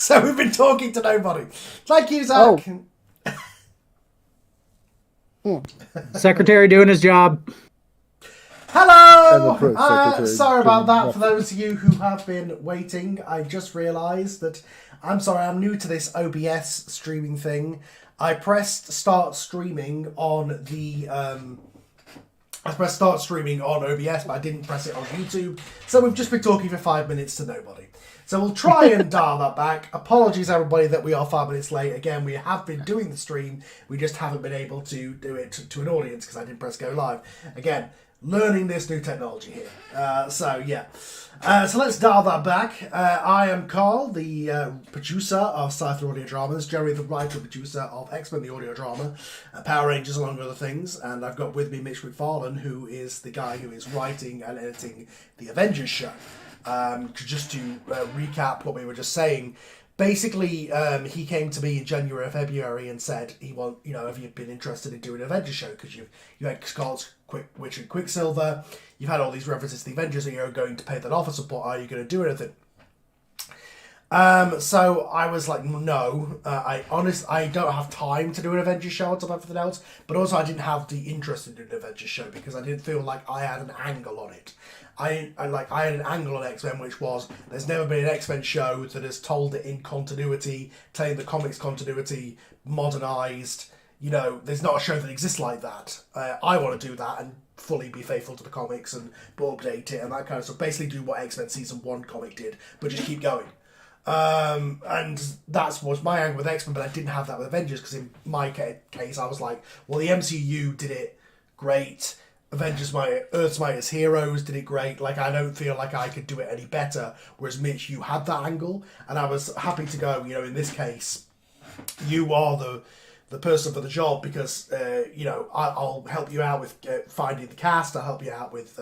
So we've been talking to nobody. Thank you, Zach. Secretary doing his job. Hello! Sorry about that. For those of you who have been waiting, I just realised that I'm new to this OBS streaming thing. I pressed start streaming on OBS, but I didn't press it on YouTube. So we've just been talking for 5 minutes to nobody. So we'll try and dial that back. Apologies, everybody, that we are 5 minutes late. Again, we have been doing the stream. We just haven't been able to do it to an audience because I didn't press go live. Again, learning this new technology here. So let's dial that back. I am Carl, the producer of Sci-Fi Audio Dramas, Jerry, the writer and producer of X-Men, the audio drama, Power Rangers, along with other things, and I've got with me Mitch McFarland, who is the guy who is writing and editing the Avengers show. Just to recap what we were just saying, basically, he came to me in January or February and said have you been interested in doing an Avengers show because you had Scarlet Witch and Quicksilver, you've had all these references to the Avengers, and you're going to pay that off at some point. Are you going to do anything? So I was like, no, I don't have time to do an Avengers show on top of everything else, but also I didn't have the interest in doing an Avengers show because I didn't feel like I had an angle on it. I had an angle on X-Men, which was there's never been an X-Men show that has told it in continuity, telling the comics continuity, modernised. There's not a show that exists like that. I want to do that and fully be faithful to the comics and update it and that kind of stuff. Basically do what X-Men Season 1 comic did, but just keep going. And that was my angle with X-Men, but I didn't have that with Avengers because in my case I was like, well, the MCU did it great. Avengers, Earth's Mightiest Heroes did it great. Like, I don't feel like I could do it any better. Whereas, Mitch, you had that angle, and I was happy to go, in this case, you are the person for the job because, I'll help you out with finding the cast. I'll help you out with,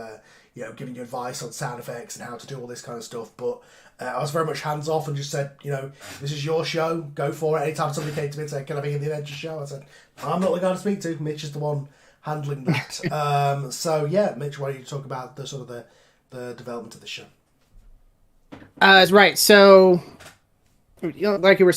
giving you advice on sound effects and how to do all this kind of stuff. But I was very much hands-off and just said, this is your show. Go for it. Anytime somebody came to me and said, can I be in the Avengers show? I said, I'm not the guy to speak to. Mitch is the one handling that. Mitch, why don't you talk about the sort of the development of the show? Right. So, like you were,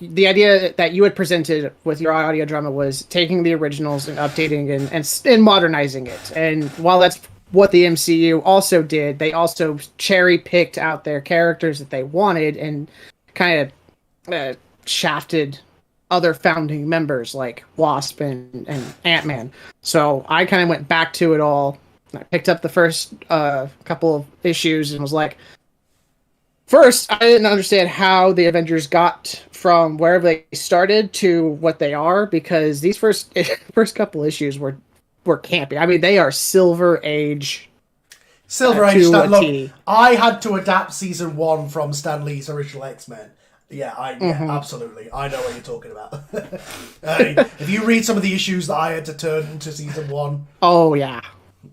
the idea that you had presented with your audio drama was taking the originals and updating and modernizing it. And while that's what the MCU also did, they also cherry picked out their characters that they wanted and kind of shafted other founding members like Wasp and Ant-Man. So I kind of went back to it all. I picked up the first couple of issues and was like, first, I didn't understand how the Avengers got from wherever they started to what they are, because these first couple issues were campy. I mean, they are Silver Age. Look, I had to adapt season 1 from Stan Lee's original X-Men. Yeah, absolutely. I know what you're talking about. If you read some of the issues that I had to turn into season 1. Oh, yeah.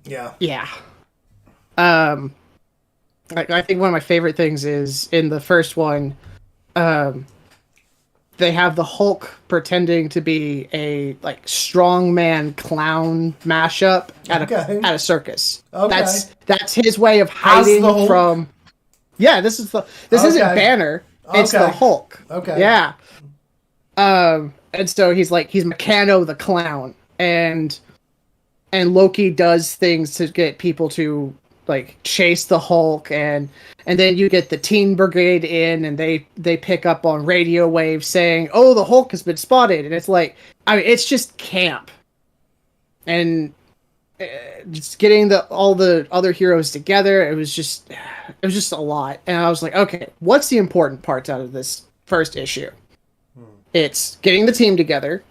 Yeah. Yeah. I think one of my favorite things is in the first one, they have the Hulk pretending to be a strongman clown mashup at a circus. Okay. That's his way of hiding from. Yeah, this isn't Banner. It's the Hulk. Okay. Yeah. And so he's Meccano the clown, and Loki does things to get people to chase the Hulk, and then you get the Teen Brigade in, and they pick up on radio waves saying, "Oh, the Hulk has been spotted," and it's just camp, and just getting all the other heroes together. It was just a lot, and I was like, okay, what's the important parts out of this first issue? It's getting the team together.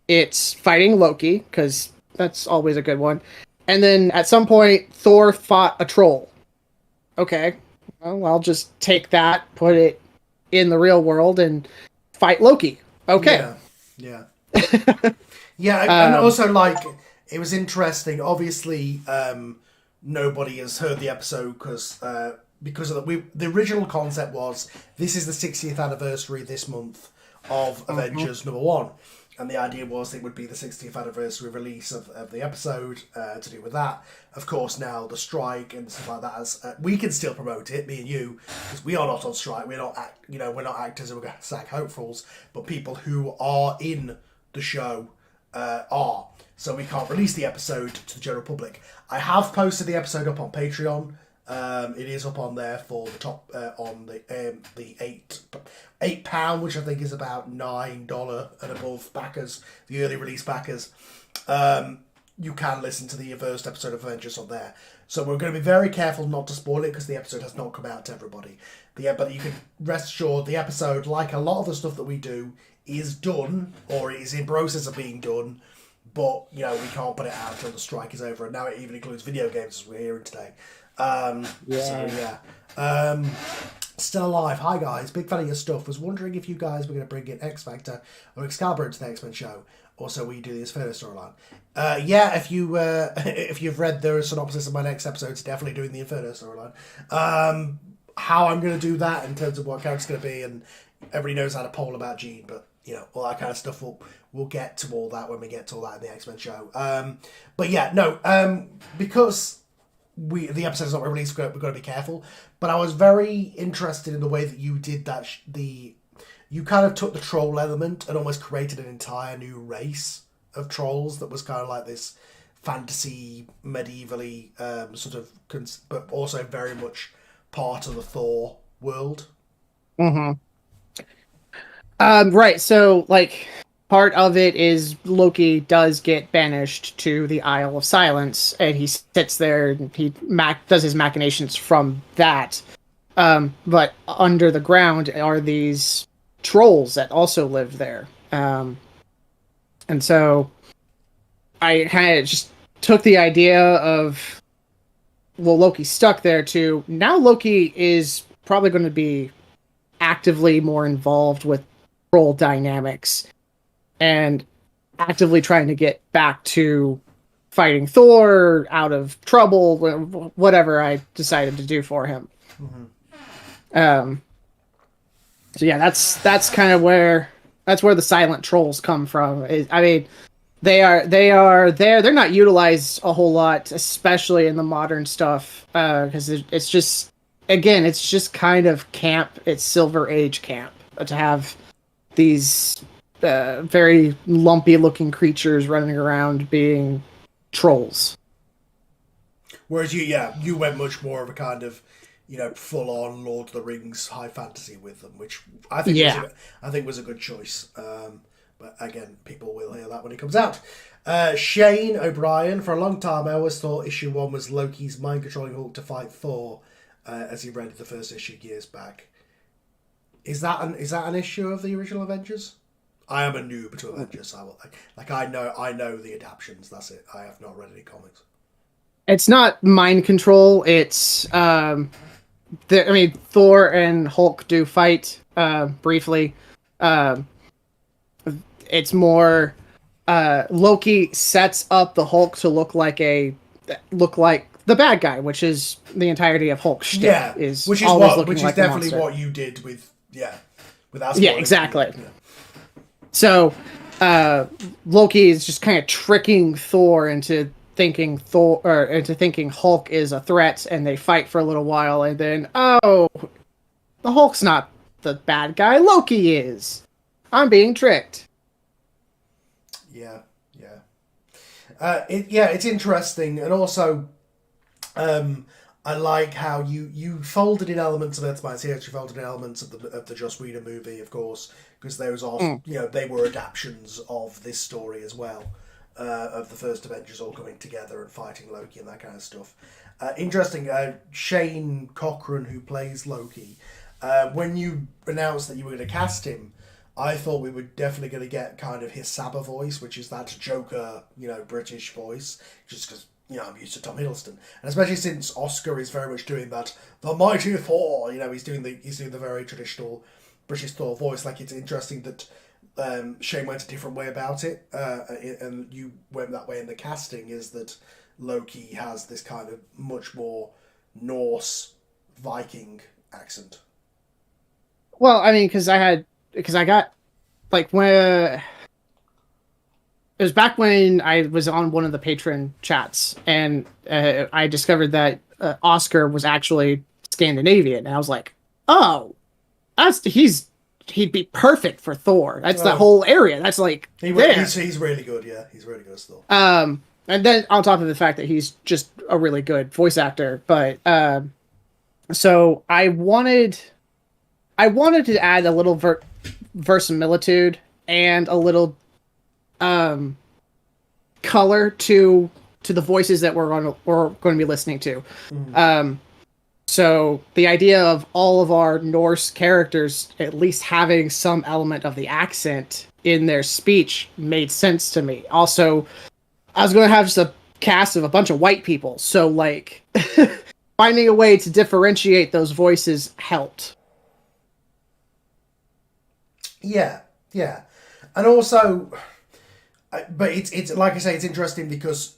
It's fighting Loki, because that's always a good one. And then at some point, Thor fought a troll. Okay, well, I'll just take that, put it in the real world, and fight Loki. Okay. Yeah. And also, it was interesting. Obviously, nobody has heard the episode because of the original concept was this is the 60th anniversary this month of Avengers #1. And the idea was it would be the 60th anniversary release of the episode to do with that. Of course, now the strike and stuff like that, as we can still promote it, me and you, because we are not on strike. We're not, we're not actors and we're SAG hopefuls, but people who are in the show are. So we can't release the episode to the general public. I have posted the episode up on Patreon. It is up on there for the top on the £8, which I think is about $9 and above backers, the early release backers. You can listen to the first episode of Avengers on there. So we're going to be very careful not to spoil it because the episode has not come out to everybody. But you can rest assured the episode, like a lot of the stuff that we do, is done or is in process of being done. But we can't put it out until the strike is over, and now it even includes video games as we're hearing today. Still alive. Hi guys, big fan of your stuff. Was wondering if you guys were going to bring in X Factor or Excalibur into the X-Men show. Also, we do the Inferno storyline. If you've read the synopsis of my next episode, it's definitely doing the Inferno storyline. How I'm going to do that in terms of what character's going to be, and everybody knows how to poll about Jean, but all that kind of stuff. We'll get to all that when we get to all that in the X-Men show. Because the episode's not released, we've got to be careful. But I was very interested in the way that you did that. You kind of took the troll element and almost created an entire new race of trolls that was kind of like this fantasy, medievally but also very much part of the Thor world. Mm-hmm. Right. So, part of it is Loki does get banished to the Isle of Silence, and he sits there and he does his machinations from that. But under the ground are these trolls that also live there. And so I kind of just took the idea of, Loki's stuck there too. Now Loki is probably going to be actively more involved with troll dynamics and actively trying to get back to fighting Thor out of trouble, whatever I decided to do for him. Mm-hmm. So yeah, that's kind of where the silent trolls come from. They're not utilized a whole lot, especially in the modern stuff, because it's just kind of camp. It's Silver Age camp to have these very lumpy looking creatures running around being trolls. Whereas you went much more of a kind of full on Lord of the Rings high fantasy with them, which I think was a good choice. But again, people will hear that when it comes out. Shane O'Brien, for a long time I always thought issue 1 was Loki's mind controlling Hulk to fight Thor, as he read the first issue years back. Is that an issue of the original Avengers? I am a noob to Avengers. I know the adaptions. That's it. I have not read any comics. It's not mind control. It's Thor and Hulk do fight briefly. It's more Loki sets up the Hulk to look like the bad guy, which is the entirety of Hulk's shtick. Yeah, which is definitely what you did with Asgard. Yeah, exactly. Yeah. So Loki is just kind of tricking Thor into thinking Hulk is a threat, and they fight for a little while, and then the Hulk's not the bad guy. Loki is. I'm being tricked. Yeah. It's interesting, and also, I like how you folded in elements of Earth Mights here. You folded in elements of the Joss Whedon movie, of course, because those are they were adaptations of this story as well, of the first Avengers all coming together and fighting Loki and that kind of stuff. Interesting. Shane Cochran, who plays Loki, when you announced that you were going to cast him, I thought we were definitely going to get kind of his Saba voice, which is that Joker, British voice, just because, I'm used to Tom Hiddleston. And especially since Oscar is very much doing that, the mighty Thor, he's doing the very traditional British Thor voice. It's interesting that Shane went a different way about it, and you went that way in the casting, is that Loki has this kind of much more Norse Viking accent. Well, because I got when it was back when I was on one of the patron chats, and I discovered that Oscar was actually Scandinavian, and I was like, "Oh, he'd be perfect for Thor. That's that whole area. That's like he's really good. Yeah, he's really good as Thor. And then on top of the fact that he's just a really good voice actor, but so I wanted to add a little verisimilitude and a little color to the voices that we're going to be listening to. So the idea of all of our Norse characters at least having some element of the accent in their speech made sense to me. Also, I was going to have just a cast of a bunch of white people, so like finding a way to differentiate those voices helped. Yeah, and also, but it's like I say, it's interesting because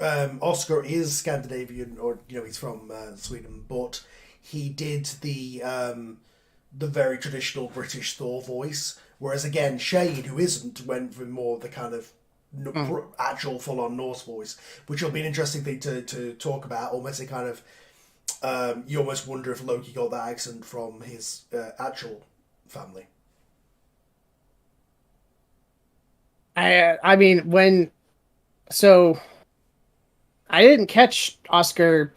Oscar is Scandinavian, or he's from Sweden, but he did the very traditional British Thor voice, whereas again Shade, who isn't, went for more the kind of actual full-on Norse voice, which will be an interesting thing to talk about. Almost a kind of you almost wonder if Loki got that accent from his actual family. I mean, I didn't catch Oscar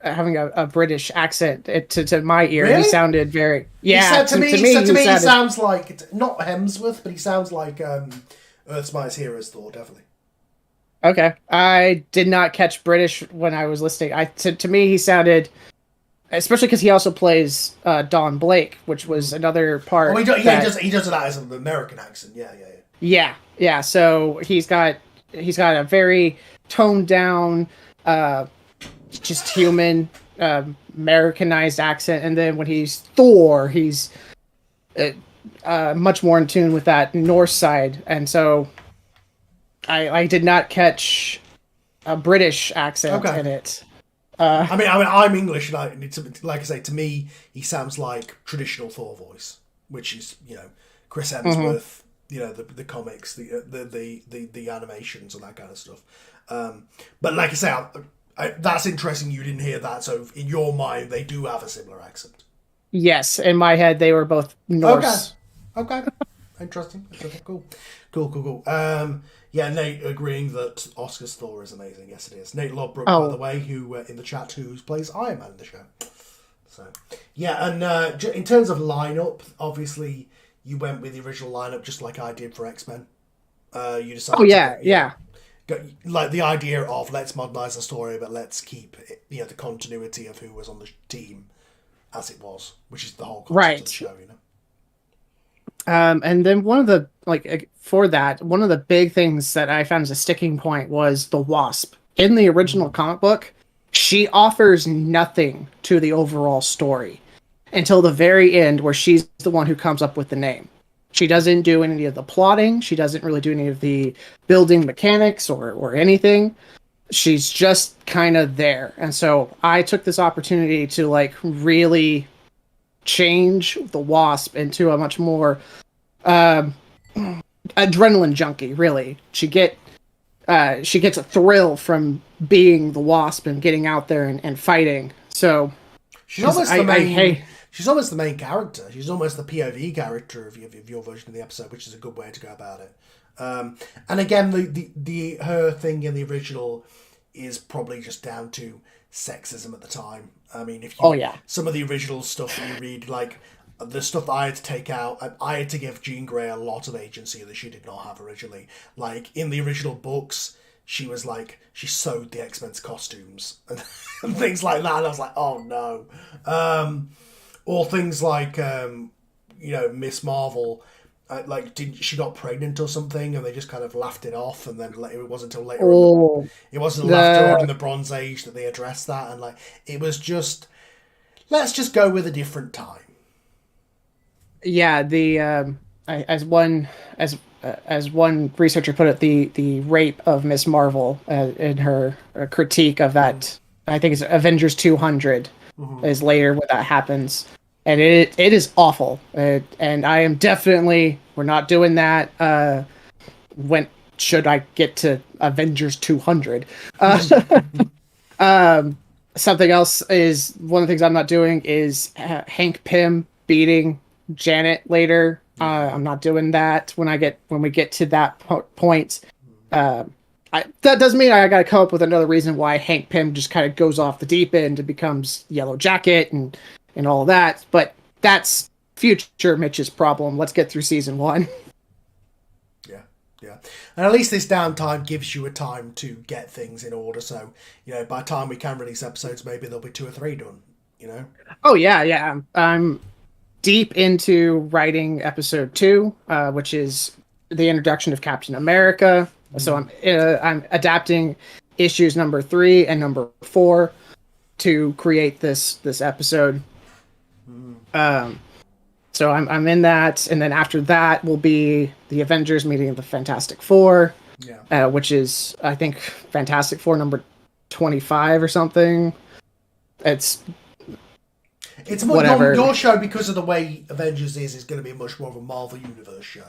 having a British accent to my ear. Really? He sounded very To me, he sounds like not Hemsworth, but he sounds like Earth's Mightiest Heroes Thor, definitely. Okay, I did not catch British when I was listening. To me, he sounded, especially because he also plays Don Blake, which was another part. Oh, he does that as an American accent. Yeah. So he's got a very toned down, just human, Americanized accent, and then when he's Thor, he's much more in tune with that Norse side, and so I did not catch a British accent in it. I mean, I'm English, and like I say, to me, he sounds like traditional Thor voice, which is Chris Hemsworth, the comics, the animations, and that kind of stuff. But like I say, that's interesting. You didn't hear that, so in your mind, they do have a similar accent. Yes, in my head, they were both Norse. Okay. Interesting. Cool. Yeah, Nate agreeing that Oscar's Thor is amazing. Yes, it is. Nate Lodbrok, by the way, who in the chat, who plays Iron Man in the show. So, yeah, and in terms of lineup, obviously, you went with the original lineup just like I did for X-Men. You decided like the idea of let's modernize the story, but let's keep the continuity of who was on the team as it was, which is the whole concept of the show, And then one of the big things that I found as a sticking point was the Wasp. In the original comic book, she offers nothing to the overall story until the very end, where she's the one who comes up with the name. She doesn't do any of the plotting. She doesn't really do any of the building mechanics or anything. She's just kind of there. And so I took this opportunity to really change the Wasp into a much more adrenaline junkie, really. She gets a thrill from being the Wasp and getting out there and fighting. So she's almost the main. She's almost the main character. She's almost the POV character of your version of the episode, which is a good way to go about it. And again, the her thing in the original is probably just down to sexism at the time. I mean, some of the original stuff that you read, like the stuff that I had to take out, I had to give Jean Grey a lot of agency that she did not have originally. Like in the original books, she was like, she sewed the X-Men's costumes and things like that. And I was like, oh no. Or things like, Miss Marvel, she got pregnant or something, and they just kind of laughed it off, and then it wasn't until later on, it wasn't later on in the Bronze Age that they addressed that, and it was just, let's just go with a different time. Yeah, as one researcher put it, the rape of Miss Marvel in her critique of that, I think it's Avengers 200. Is later when that happens, and it is awful, and I am definitely, we're not doing that. When should I get to Avengers 200. Something else is one of the things I'm not doing is Hank Pym beating Janet later. I'm not doing that when we get to that point. That doesn't mean I got to come up with another reason why Hank Pym just kind of goes off the deep end and becomes Yellow Jacket and all that. But that's future Mitch's problem. Let's get through season 1. Yeah. And at least this downtime gives you a time to get things in order. So, by the time we can release episodes, maybe there'll be 2 or 3 done, Oh, yeah. I'm deep into writing episode 2, which is the introduction of Captain America. So I'm adapting issues number 3 and number 4 to create this episode. So I'm in that, and then after that will be the Avengers meeting the Fantastic Four, which is, I think, Fantastic Four number 25 or something. It's more, whatever. Your show, because of the way Avengers is going to be much more of a Marvel Universe show.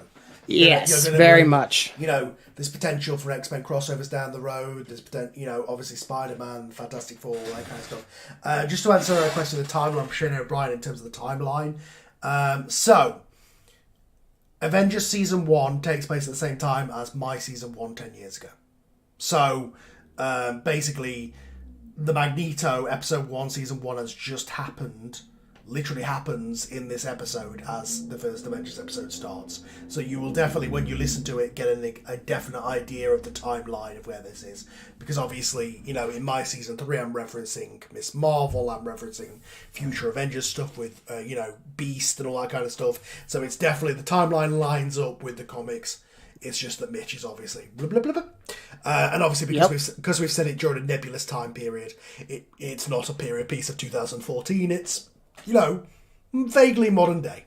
Yes, very much. There's potential for X-Men crossovers down the road. There's potential, obviously Spider-Man, Fantastic Four, all that kind of stuff. Just to answer a question of the timeline, I'm Shane O'Brien in terms of the timeline. So, Avengers Season 1 takes place at the same time as my Season 1 10 years ago. So, basically, the Magneto Episode 1, Season 1 has just happened, literally happens in this episode as the first Avengers episode starts. So you will definitely, when you listen to it, get a definite idea of the timeline of where this is. Because obviously, in my Season 3, I'm referencing Miss Marvel, I'm referencing future Avengers stuff with, Beast and all that kind of stuff. So it's definitely, the timeline lines up with the comics. It's just that Mitch is obviously blah, blah, blah, blah. And obviously because we've said it during a nebulous time period, it's not a period piece of 2014, it's vaguely modern day.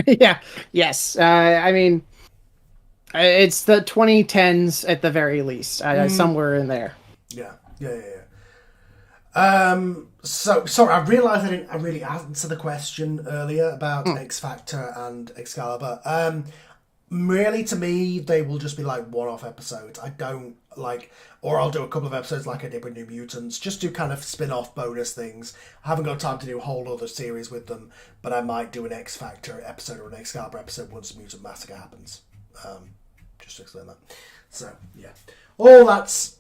Yeah. Yes. I mean, it's the 2010s at the very least, somewhere in there. Yeah. So sorry, I realised I didn't really answer the question earlier about X Factor and Excalibur. Really, to me, they will just be like one-off episodes. I don't or I'll do a couple of episodes like I did with New Mutants, just do kind of spin-off bonus things. I haven't got time to do a whole other series with them, but I might do an X Factor episode or an Excalibur episode once Mutant Massacre happens. Just to explain that. So yeah, that's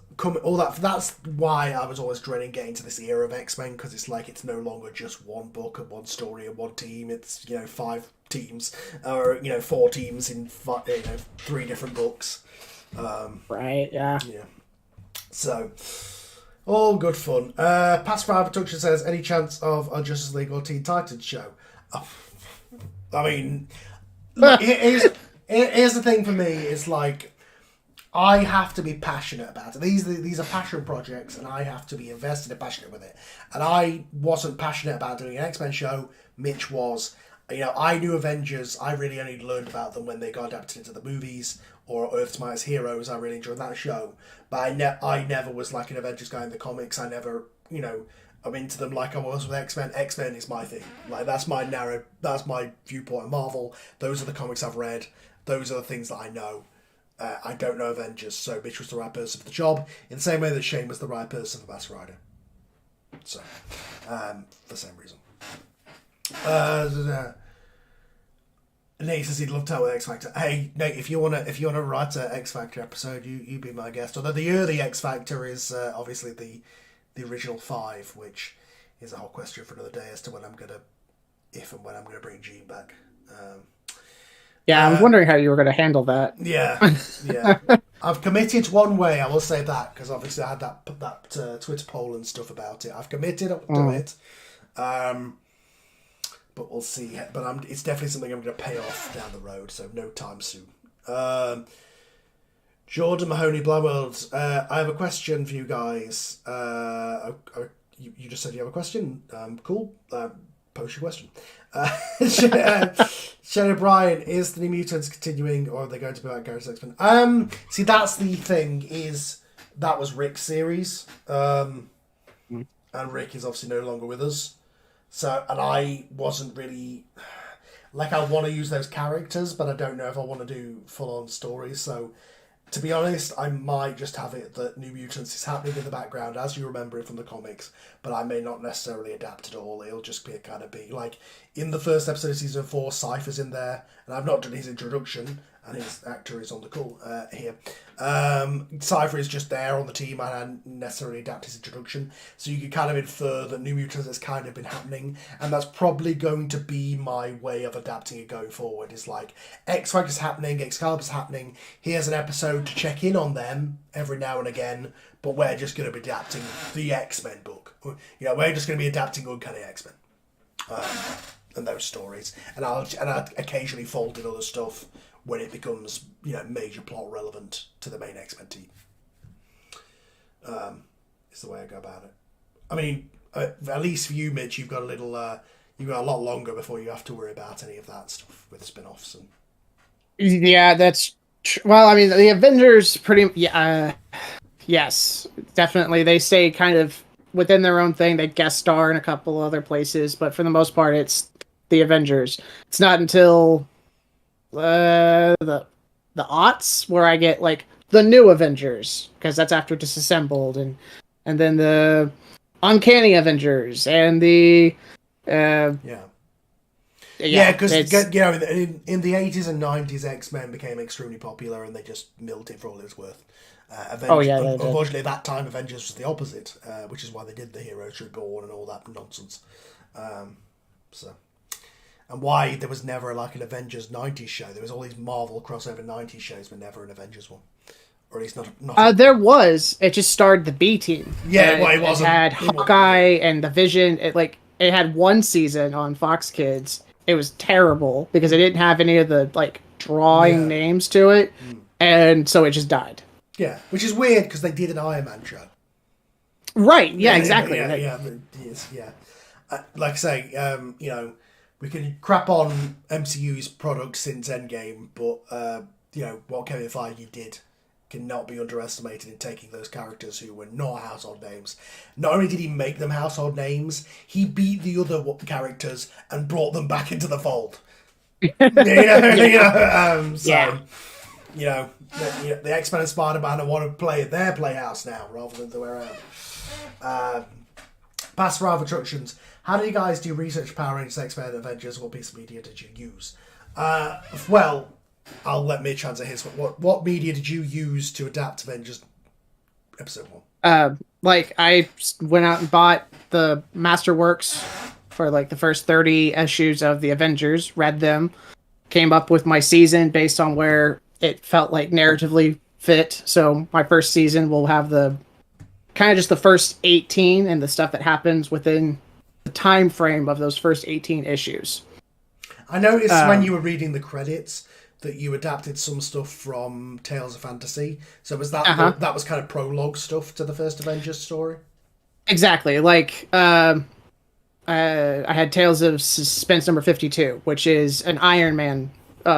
why I was always dreading getting to this era of X-Men, because it's no longer just one book and one story and one team. It's 5 teams or 4 teams in 3 different books. Right. Yeah. So, all good fun. Pacifier Production says, any chance of a Justice League or Teen Titans show? I mean, look, here's the thing for me. It's I have to be passionate about it. These are passion projects, and I have to be invested and passionate with it. And I wasn't passionate about doing an X-Men show. Mitch was. I knew Avengers. I really only learned about them when they got adapted into the movies, or Earth's Mightiest Heroes. I really enjoyed that show. But I never was like an Avengers guy in the comics. I never, I'm into them like I was with X-Men. X-Men is my thing. That's my that's my viewpoint of Marvel. Those are the comics I've read. Those are the things that I know. I don't know Avengers, so Mitch was the right person for the job, in the same way that Shane was the right person for Masked Rider. So, for the same reason. Nate says he'd love to help with X Factor. Hey, Nate, if you wanna write an X Factor episode, you be my guest. Although the early X Factor is obviously the original 5, which is a whole question for another day as to when I'm gonna bring Jean back. Yeah, I'm wondering how you were going to handle that. Yeah. I've committed one way, I will say that, because obviously I had that Twitter poll and stuff about it. I've committed to it. But we'll see. But it's definitely something I'm going to pay off down the road, so no time soon. Jordan Mahoney Blowworld, I have a question for you guys. You just said you have a question? Cool. Post your question. Shane O'Brien, is the New Mutants continuing, or are they going to be like Gareth X-Men? See, that's the thing, is that was Rick's series. And Rick is obviously no longer with us. So, and I wasn't really... I want to use those characters, but I don't know if I want to do full-on stories. So, To be honest, I might just have it that New Mutants is happening in the background as you remember it from the comics, but I may not necessarily adapt at all. It'll just be a kind of big, like, in the first episode of season 4, Cypher's in there, and I've not done his introduction, and his actor is on the call here. Cypher is just there on the team, and I hadn't necessarily adapt his introduction, so you can kind of infer that New Mutants has kind of been happening, and that's probably going to be my way of adapting it going forward. Is like, X-Factor's happening, Excalibur's happening, here's an episode to check in on them every now and again, but we're just going to be adapting the X-Men book. You know, we're just going to be adapting Uncanny X-Men. And those stories. And I'll occasionally fold in other stuff when it becomes, you know, major plot relevant to the main X-Men team. Is the way I go about it. I mean, at least for you, Mitch, you've got a little, you've got a lot longer before you have to worry about any of that stuff with spin-offs. And Yeah, that's well. I mean, the Avengers yes, definitely. They stay kind of within their own thing. They guest star in a couple other places, but for the most part, it's the Avengers. It's not until the aughts where I get like the new Avengers, because that's after Disassembled, and then the Uncanny Avengers and the because you know, in the 80s and 90s, X-Men became extremely popular, and they just milked it for all it's worth. Unfortunately, at that time, Avengers was the opposite, which is why they did the Heroes Reborn and all that nonsense. And why there was never like an Avengers 90s show. There was all these Marvel crossover 90s shows, but never an Avengers one. Or at least not. There was. It just starred the B team. Yeah, well, it wasn't. It had Hawkeye and the Vision. It had one season on Fox Kids. It was terrible because it didn't have any of the like drawing names to it, and so it just died. Yeah, which is weird because they did an Iron Man show. Right. Yeah. Exactly. Like I say, you know, we can crap on MCU's products since Endgame, but you know what Kevin Feige did cannot be underestimated in taking those characters who were not household names. Not only did he make them household names, he beat the other characters and brought them back into the fold. You know, the X-Men and Spider-Man want to play at their playhouse now rather than the way around. Past for our instructions. How do you guys do research Power Rangers, X-Men, and Avengers? What piece of media did you use? Well, I'll let Mitch answer his. What media did you use to adapt Avengers episode 1? Like I went out and bought the Masterworks for like the first 30 issues of the Avengers, read them, came up with my season based on where it felt like narratively fit. So my first season will have the kind of just the first 18 and the stuff that happens within the time frame of those first 18 issues. I noticed when you were reading the credits that you adapted some stuff from Tales of Fantasy. So was that that was kind of prologue stuff to the first Avengers story? Exactly. Like I had Tales of Suspense number 52, which is an Iron Man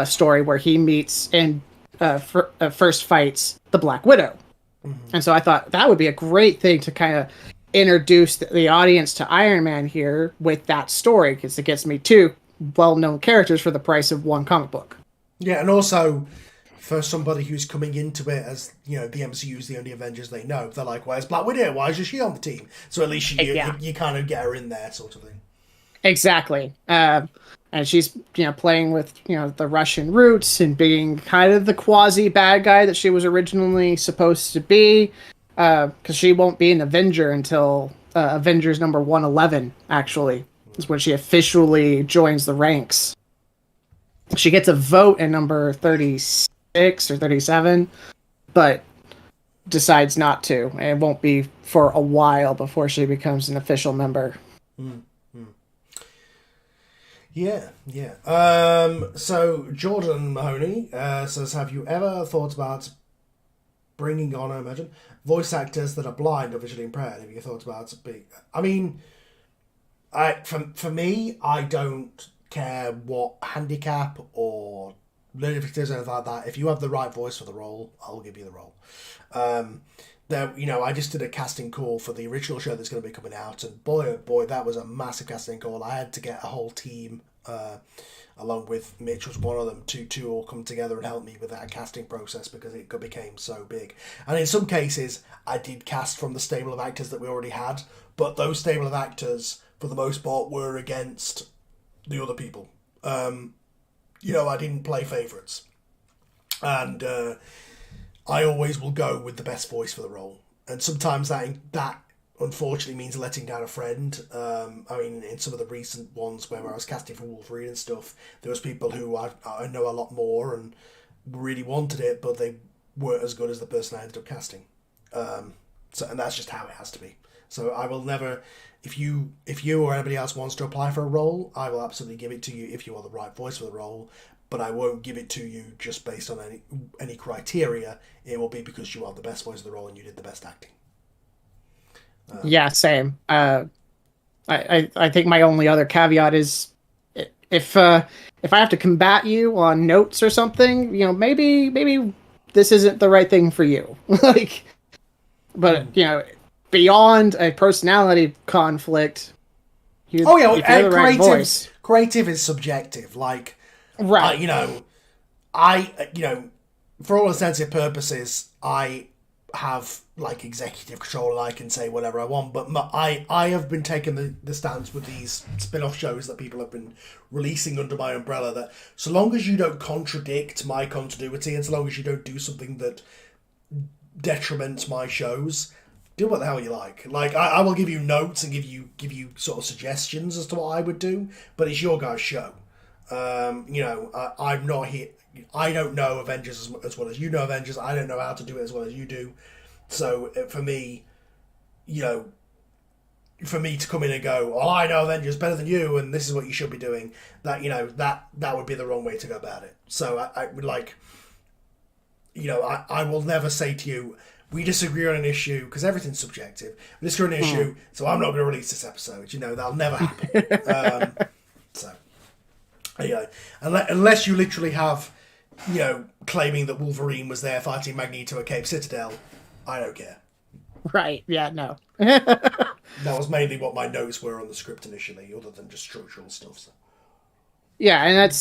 story where he meets and first fights the Black Widow. Mm-hmm. And so I thought that would be a great thing to kind of introduce the audience to Iron Man here with that story, because it gets me two well-known characters for the price of one comic book. Yeah, and also for somebody who's coming into it as, you know, the MCU's the only Avengers they know, they're like, where's Black Widow? Why is she on the team? So at least you kind of get her in there, sort of thing. Exactly. And she's, you know, playing with, you know, the Russian roots and being kind of the quasi bad guy that she was originally supposed to be, because she won't be an Avenger until Avengers number 111, actually, is when she officially joins the ranks. She gets a vote in number 36 or 37, but decides not to. And it won't be for a while before she becomes an official member. Mm-hmm. Yeah. So Jordan Mahoney says, have you ever thought about bringing on, I imagine, voice actors that are blind or visually impaired? Have you thought about it? I mean, for me, I don't care what handicap or learning difficulties or anything like that. If you have the right voice for the role, I'll give you the role. I just did a casting call for the original show that's going to be coming out, and boy, oh boy, that was a massive casting call. I had to get a whole team along with Mitch was one of them, to all come together and help me with that casting process because it became so big. And in some cases, I did cast from the stable of actors that we already had, but those stable of actors, for the most part, were against the other people. I didn't play favourites. And I always will go with the best voice for the role. And sometimes that unfortunately means letting down a friend. In some of the recent ones where I was casting for Wolverine and stuff, there was people who I know a lot more and really wanted it, but they weren't as good as the person I ended up casting. And that's just how it has to be. So I will never, if you or anybody else wants to apply for a role, I will absolutely give it to you if you are the right voice for the role. But I won't give it to you just based on any criteria. It will be because you are the best voice of the role and you did the best acting. Yeah, same. I think my only other caveat is if I have to combat you on notes or something, maybe this isn't the right thing for you. But beyond a personality conflict, creative is subjective. Right. For all intents and purposes, I have executive control and I can say whatever I want, but I have been taking the stance with these spin-off shows that people have been releasing under my umbrella that so long as you don't contradict my continuity and so long as you don't do something that detriments my shows, do what the hell you like. I will give you notes and give you sort of suggestions as to what I would do, but it's your guys' show. I'm not here. I don't know Avengers as well as you know Avengers. I don't know how to do it as well as you do. So for me, for me to come in and go, "Oh, I know Avengers better than you, and this is what you should be doing," that would be the wrong way to go about it. So I would I will never say to you, we disagree on an issue, because everything's subjective. We disagree on an issue, so I'm not going to release this episode. That'll never happen. Unless you literally have, claiming that Wolverine was there fighting Magneto at Cape Citadel, I don't care. Right, yeah, no. That was mainly what my notes were on the script initially, other than just structural stuff. So. Yeah, and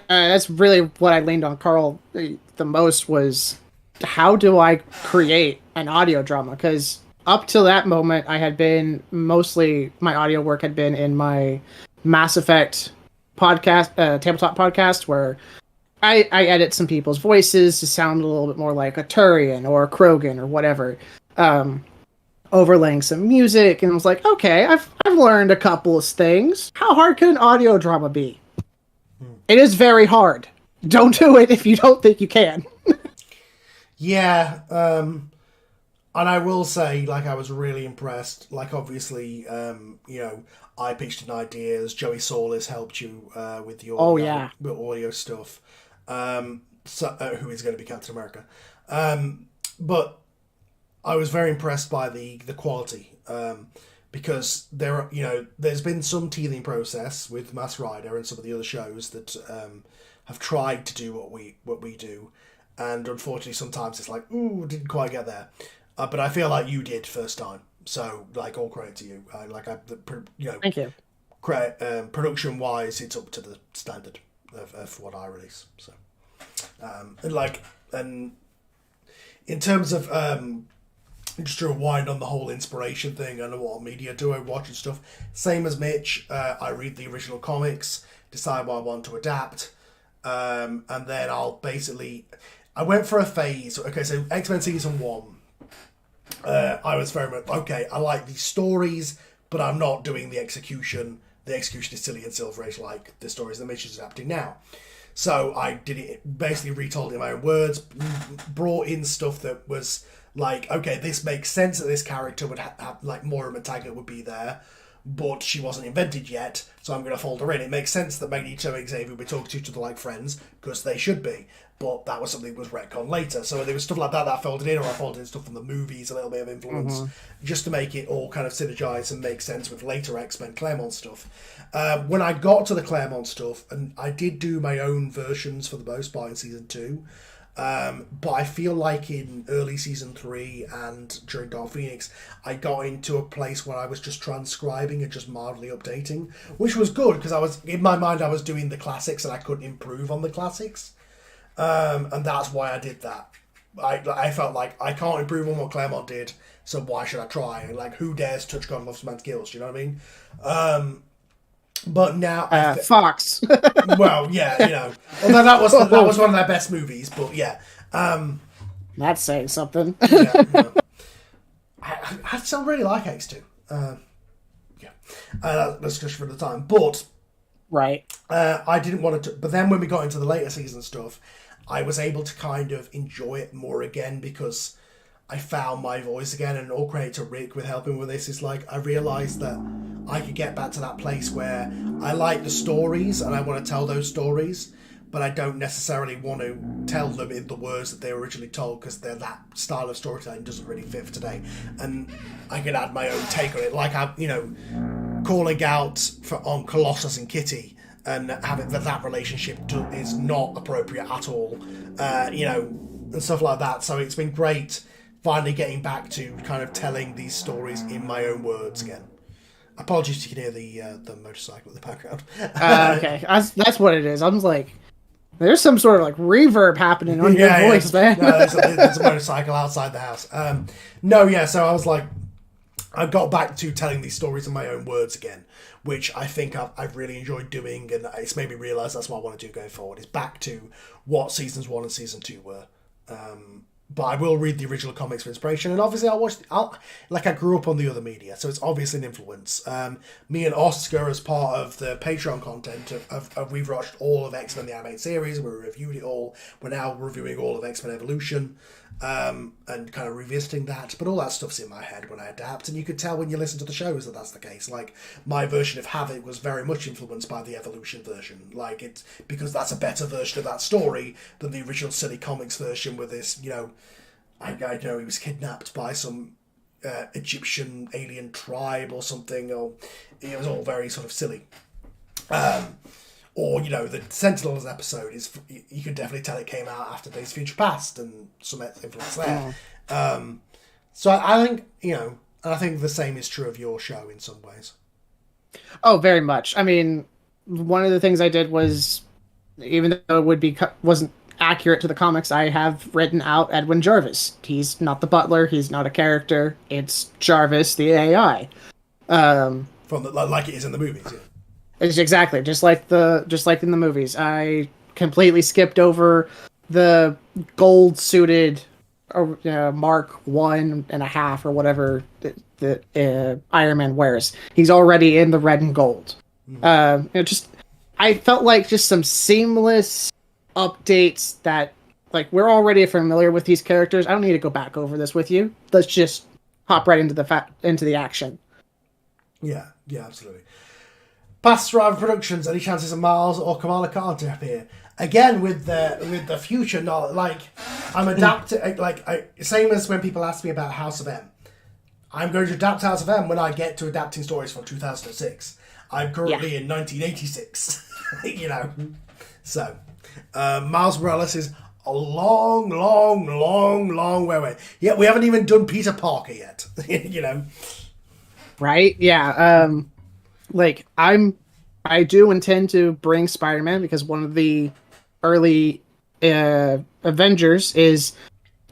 that's really what I leaned on Carl the most was, how do I create an audio drama? Because up till that moment, I had been mostly, my audio work had been in my Mass Effect podcast, tabletop podcast, where I edit some people's voices to sound a little bit more like a Turian or a Krogan or whatever, overlaying some music, and I was like, okay, I've learned a couple of things. How hard could an audio drama be? It is very hard. Don't do it if you don't think you can. Yeah, and I will say, I was really impressed. Obviously, I pitched an ideas. Joey Solis helped you with the audio, with audio stuff. Who is going to be Captain America? But I was very impressed by the quality, because there's been some teething process with Mass Rider and some of the other shows that have tried to do what we do, and unfortunately sometimes it's ooh, didn't quite get there. But I feel like you did first time, so all credit to you. Thank you. Production wise, it's up to the standard of what I release. So, and in terms of just to rewind on the whole inspiration thing and what media do I watch and stuff, same as Mitch. I read the original comics, decide what I want to adapt, and then I went for a phase. Okay, so X-Men Season 1. I was very much, okay, I like these stories, but I'm not doing the execution. The execution is silly and silverish like the stories that Mitch is adapting now. So I did it, basically retold it in my own words, brought in stuff that was okay, this makes sense that this character would have Moira McTaggart would be there, but she wasn't invented yet, so I'm going to fold her in. It makes sense that Magneto and Xavier would be talking to each other like friends, because they should be, but that was something that was retconned later. So there was stuff like that I folded in, or I folded in stuff from the movies, a little bit of influence, just to make it all kind of synergize and make sense with later X-Men Claremont stuff. When I got to the Claremont stuff, and I did do my own versions for the most part in Season 2, But I feel like in early season 3 and during Dark Phoenix, I got into a place where I was just transcribing and just mildly updating, which was good because I was in my mind I was doing the classics and I couldn't improve on the classics, and that's why I did that. I felt like I can't improve on what Claremont did, so why should I try? Like, who dares touch God Loves Man's Gills? Do you know what I mean? But now, Fox. well, yeah, although that was one of their best movies, but yeah, That's saying something. yeah, I still really like X2. Yeah, that's just for the time, but Right. I didn't want to. But then when we got into the later season stuff, I was able to kind of enjoy it more again because I found my voice again, and all credit to Rick with helping with this. Is like I realised that I could get back to that place where I like the stories and I want to tell those stories, but I don't necessarily want to tell them in the words that they were originally told because that style of storytelling doesn't really fit for today. And I can add my own take on it, like calling out on Colossus and Kitty and having that relationship is not appropriate at all, and stuff like that. So it's been great finally getting back to kind of telling these stories in my own words again. Apologies, you can hear the motorcycle in the background. Okay, that's what it is. I'm like, there's some sort of like reverb happening on your voice, man. No, there's a motorcycle outside the house. So I was like, I got back to telling these stories in my own words again, which I think I've really enjoyed doing, and it's made me realise that's what I want to do going forward, is back to what seasons 1 and season 2 were. But I will read the original comics for inspiration, and obviously I grew up on the other media, so it's obviously an influence. Me and Oscar, as part of the Patreon content, we've watched all of X-Men the Animated Series, we reviewed it all, we're now reviewing all of X-Men Evolution, and kind of revisiting that, but all that stuff's in my head when I adapt, and you could tell when you listen to the shows that that's the case. Like, my version of Havoc was very much influenced by the Evolution version, like, it's because that's a better version of that story than the original silly comics version with this, I know he was kidnapped by some Egyptian alien tribe or something, or it was all very sort of silly. Or, the Sentinels episode is, you can definitely tell it came out after Days of Future Past and some influence there. So I think, and I think the same is true of your show in some ways. Oh, very much. I mean, one of the things I did was, even though it wasn't accurate to the comics, I have written out Edwin Jarvis. He's not the butler. He's not a character. It's Jarvis, the AI. Like it is in the movies, yeah. It's exactly just like in the movies. I completely skipped over the gold suited Mark 1.5 or whatever the Iron Man wears. He's already in the red and gold. I felt like just some seamless updates that, like, we're already familiar with these characters. I don't need to go back over this with you. Let's just hop right into the action. Yeah, absolutely. Past Survivor Productions, any chances of Miles or Kamala Khan to appear? Again, with the future knowledge, like, I'm adapting, same as when people ask me about House of M. I'm going to adapt House of M when I get to adapting stories from 2006. I'm currently in 1986, So, Miles Morales is a long, long, long, long way away. Yeah, we haven't even done Peter Parker yet, Right? Yeah. I do intend to bring Spider-Man because one of the early Avengers is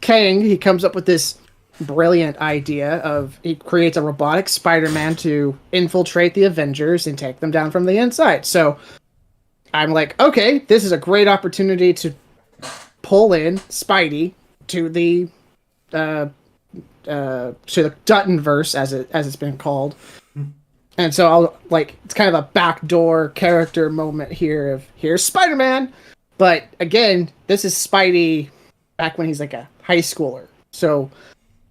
Kang. He comes up with this brilliant idea of, he creates a robotic Spider-Man to infiltrate the Avengers and take them down from the inside. So I'm like, okay, this is a great opportunity to pull in Spidey to the Duttonverse, as it's been called. And so it's kind of a backdoor character moment here of, here's Spider-Man. But again, this is Spidey back when he's like a high schooler. So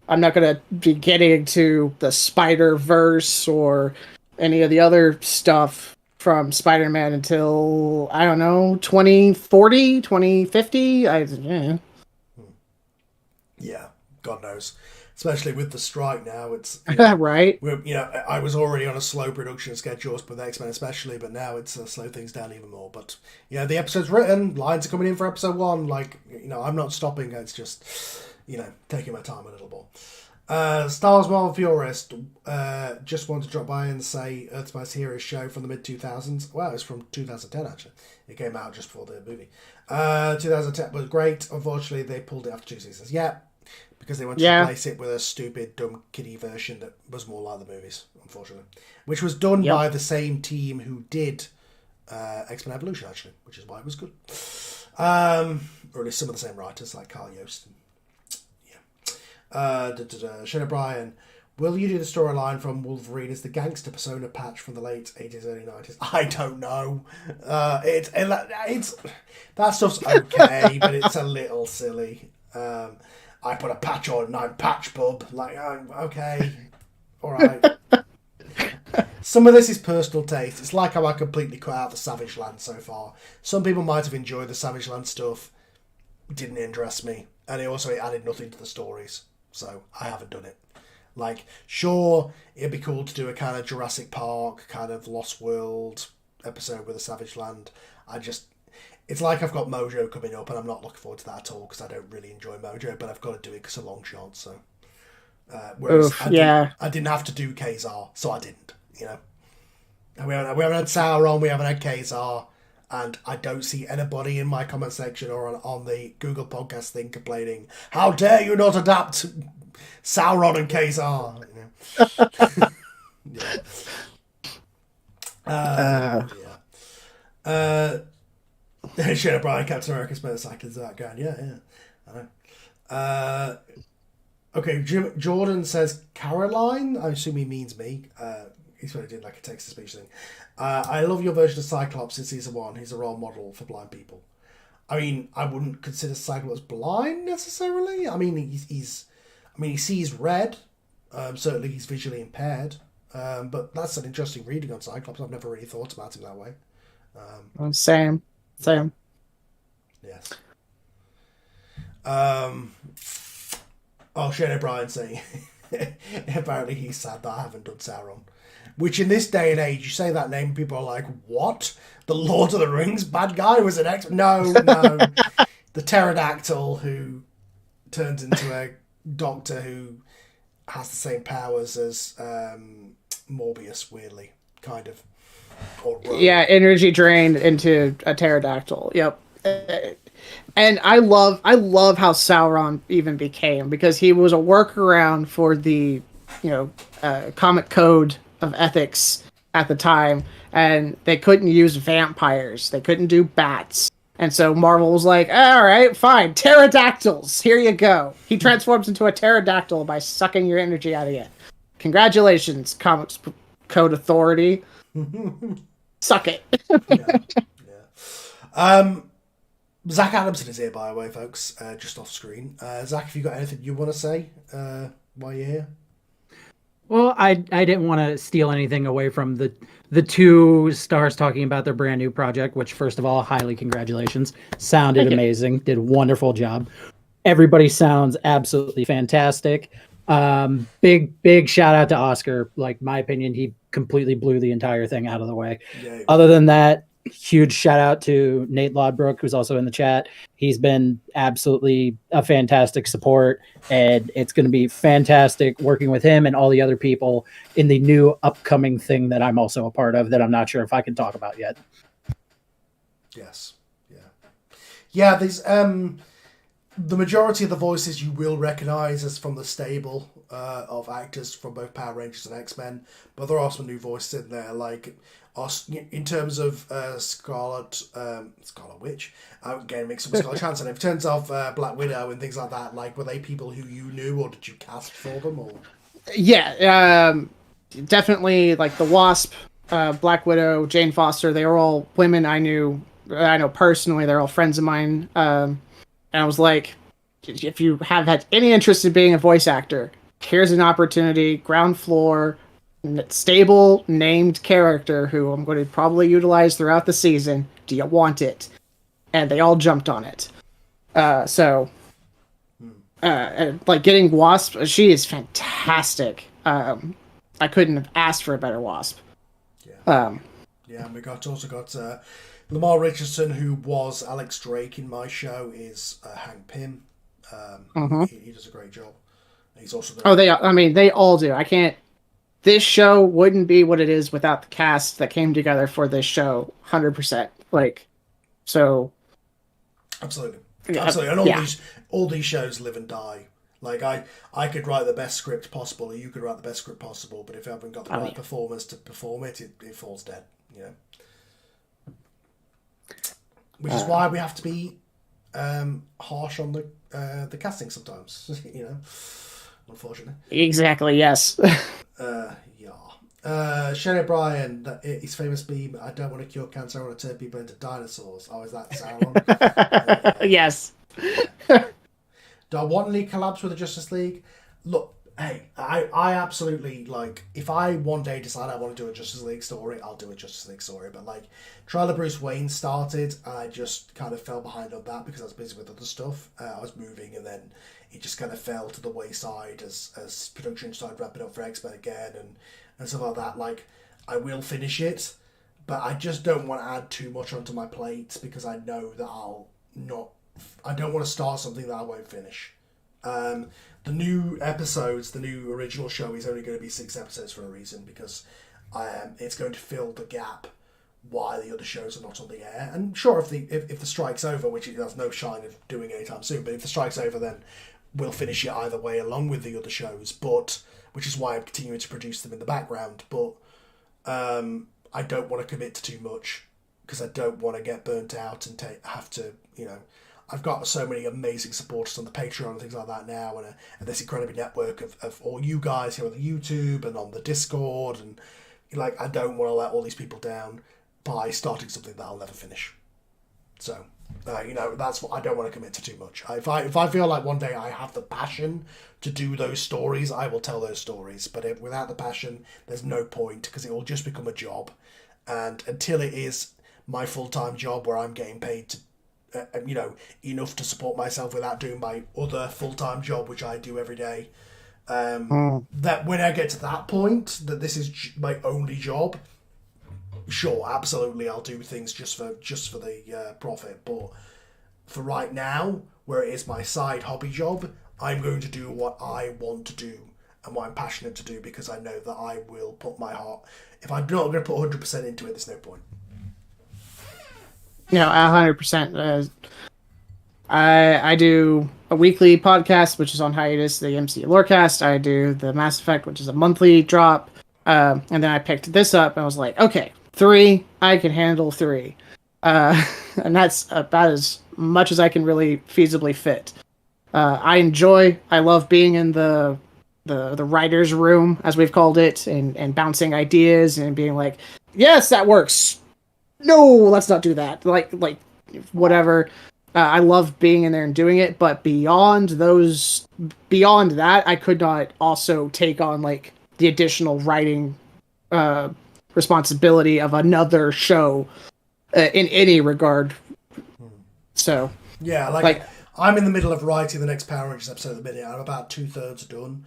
I'm not going to be getting into the Spider-Verse or any of the other stuff from Spider-Man until, I don't know, 2040, 2050. Yeah, God knows. especially with the strike now. It's you know, Right? I was already on a slow production schedule with X-Men especially, but now it's slow things down even more. But the episode's written, lines are coming in for episode 1. Like I'm not stopping. It's just taking my time a little more. Star Wars Marvel Furist just wanted to drop by and say Earth's Most Heroes show from the mid-2000s. Well, it's from 2010 actually. It came out just before the movie. 2010 was great. Unfortunately, they pulled it after 2 seasons. Yeah, because they wanted to replace it with a stupid, dumb, kiddie version that was more like the movies, unfortunately. Which was done by the same team who did X-Men Evolution, actually, which is why it was good. Or at least some of the same writers, like Carl Yost. Shane O'Brien, will you do the storyline from Wolverine as the gangster persona patch from the late 80s, early 90s? I don't know. It's that stuff's okay, but it's a little silly. I put a patch on and I'm Patch Bub. Like, okay, all right. Some of this is personal taste. It's like how I completely cut out the Savage Land so far. Some people might have enjoyed the Savage Land stuff. It didn't interest me, and it added nothing to the stories. So I haven't done it. Like, sure, it'd be cool to do a kind of Jurassic Park, kind of Lost World episode with a Savage Land. It's like I've got Mojo coming up, and I'm not looking forward to that at all because I don't really enjoy Mojo, but I've got to do it because it's a long shot. So, whereas I didn't have to do Kazar, so I didn't. We haven't had Sauron, we haven't had Kazar. And I don't see anybody in my comment section or on the Google podcast thing complaining, how dare you not adapt Sauron and Kazar? Shane O'Brien, Captain America's better cycling that guy. Yeah, I know. Okay, Jordan says Caroline. I assume he means me. He's what I did, like a text-to-speech thing. I love your version of Cyclops in season 1. He's a role model for blind people. I mean, I wouldn't consider Cyclops blind necessarily. I mean, he sees red. Certainly, he's visually impaired. But that's an interesting reading on Cyclops. I've never really thought about him that way. Same. Yes. Shane O'Brien saying apparently he's sad that I haven't done Sauron. Which in this day and age, you say that name, people are like, what? The Lord of the Rings bad guy was an ex? No. The pterodactyl who turns into a doctor who has the same powers as Morbius, weirdly, kind of. Yeah, energy drained into a pterodactyl. Yep. And I love how Sauron even became, because he was a workaround for the comic code of ethics at the time, and they couldn't use vampires, they couldn't do bats, and so Marvel was like, all right, fine, pterodactyls, here you go. He transforms into a pterodactyl by sucking your energy out of you. Congratulations, Comics Code Authority. Suck it. Zach Adamson is here, by the way, folks, just off screen. Zach, have you got anything you want to say while you're here? Well, I didn't want to steal anything away from the two stars talking about their brand new project, which, first of all, highly congratulations. Sounded amazing. Did a wonderful job. Everybody sounds absolutely fantastic. Big shout out to Oscar. Like, my opinion, he completely blew the entire thing out of the way. Yeah. Other than that, huge shout out to Nate Lodbrook, who's also in the chat. He's been absolutely a fantastic support, and it's going to be fantastic working with him and all the other people in the new upcoming thing that I'm also a part of that I'm not sure if I can talk about yet. Yes. Yeah, there's the majority of the voices you will recognize as from the stable of actors from both Power Rangers and X-Men, but there are some new voices in there, like in terms of Scarlet Witch, again mixed up with Scarlet Chanson. In terms of Black Widow and things like that, like, were they people who you knew, or did you cast for them? Or definitely, like the Wasp, Black Widow, Jane Foster. They were all women I know personally. They're all friends of mine. And I was like, if you have had any interest in being a voice actor, here's an opportunity. Ground floor. Stable named character who I'm going to probably utilize throughout the season. Do you want it? And they all jumped on it. So and, like, getting Wasp, she is fantastic. I couldn't have asked for a better Wasp. Yeah, and we also got Lamar Richardson, who was Alex Drake in my show, is Hank Pym. He does a great job. He's also they all do. I can't. This show wouldn't be what it is without the cast that came together for this show. 100%. Like, so. Absolutely. And all these shows live and die. Like, I could write the best script possible, or you could write the best script possible, but if you haven't got the right performers to perform it, it falls dead. You know. Which is why we have to be harsh on the casting sometimes. You know, unfortunately. Exactly. Yes. Shane O'Brien, his famous meme, I don't want to cure cancer, I want to turn people into dinosaurs. Oh, is that Sauron? Yes. Do I want any collabs with the Justice League? Look, hey, I absolutely, like, if I one day decide I want to do a Justice League story, I'll do a Justice League story. But, like, Trial of Bruce Wayne started, and I just kind of fell behind on that because I was busy with other stuff. I was moving, and then it just kind of fell to the wayside as production started wrapping up for X-Men again and stuff like that. Like, I will finish it, but I just don't want to add too much onto my plate because I know that I don't want to start something that I won't finish. The new episodes, the new original show is only going to be 6 episodes for a reason, because it's going to fill the gap why the other shows are not on the air. And sure, if the strike's over, which it has no shine of doing anytime soon, but if the strike's over, then we'll finish it either way along with the other shows, but which is why I'm continuing to produce them in the background. But I don't want to commit to too much because I don't want to get burnt out and have to, you know, I've got so many amazing supporters on the Patreon and things like that now, and this incredible network of all you guys here on the YouTube and on the Discord, and like, I don't want to let all these people down by starting something that I'll never finish. So, you know, that's what I don't want to commit to too much. If I feel like one day I have the passion to do those stories, I will tell those stories. But without the passion, there's no point, because it will just become a job. And until it is my full-time job where I'm getting paid to, you know, enough to support myself without doing my other full-time job, which I do every day, that when I get to that point, that this is my only job, sure, absolutely, I'll do things just for the profit. But for right now, where it is my side hobby job, I'm going to do what I want to do and what I'm passionate to do, because I know that I will put my heart. If I'm not going to put 100% into it, there's no point. You know, 100%. I do a weekly podcast, which is on hiatus, the MCU Lorecast. I do the Mass Effect, which is a monthly drop. And then I picked this up and I was like, okay, 3, I can handle 3. And that's about as much as I can really feasibly fit. I love being in the writer's room, as we've called it, and bouncing ideas and being like, yes, that works. No, let's not do that. Like whatever. I love being in there and doing it, but beyond that, I could not also take on like the additional writing responsibility of another show in any regard. So yeah, like I'm in the middle of writing the next Power Rangers episode at the minute. I'm about 2/3 done,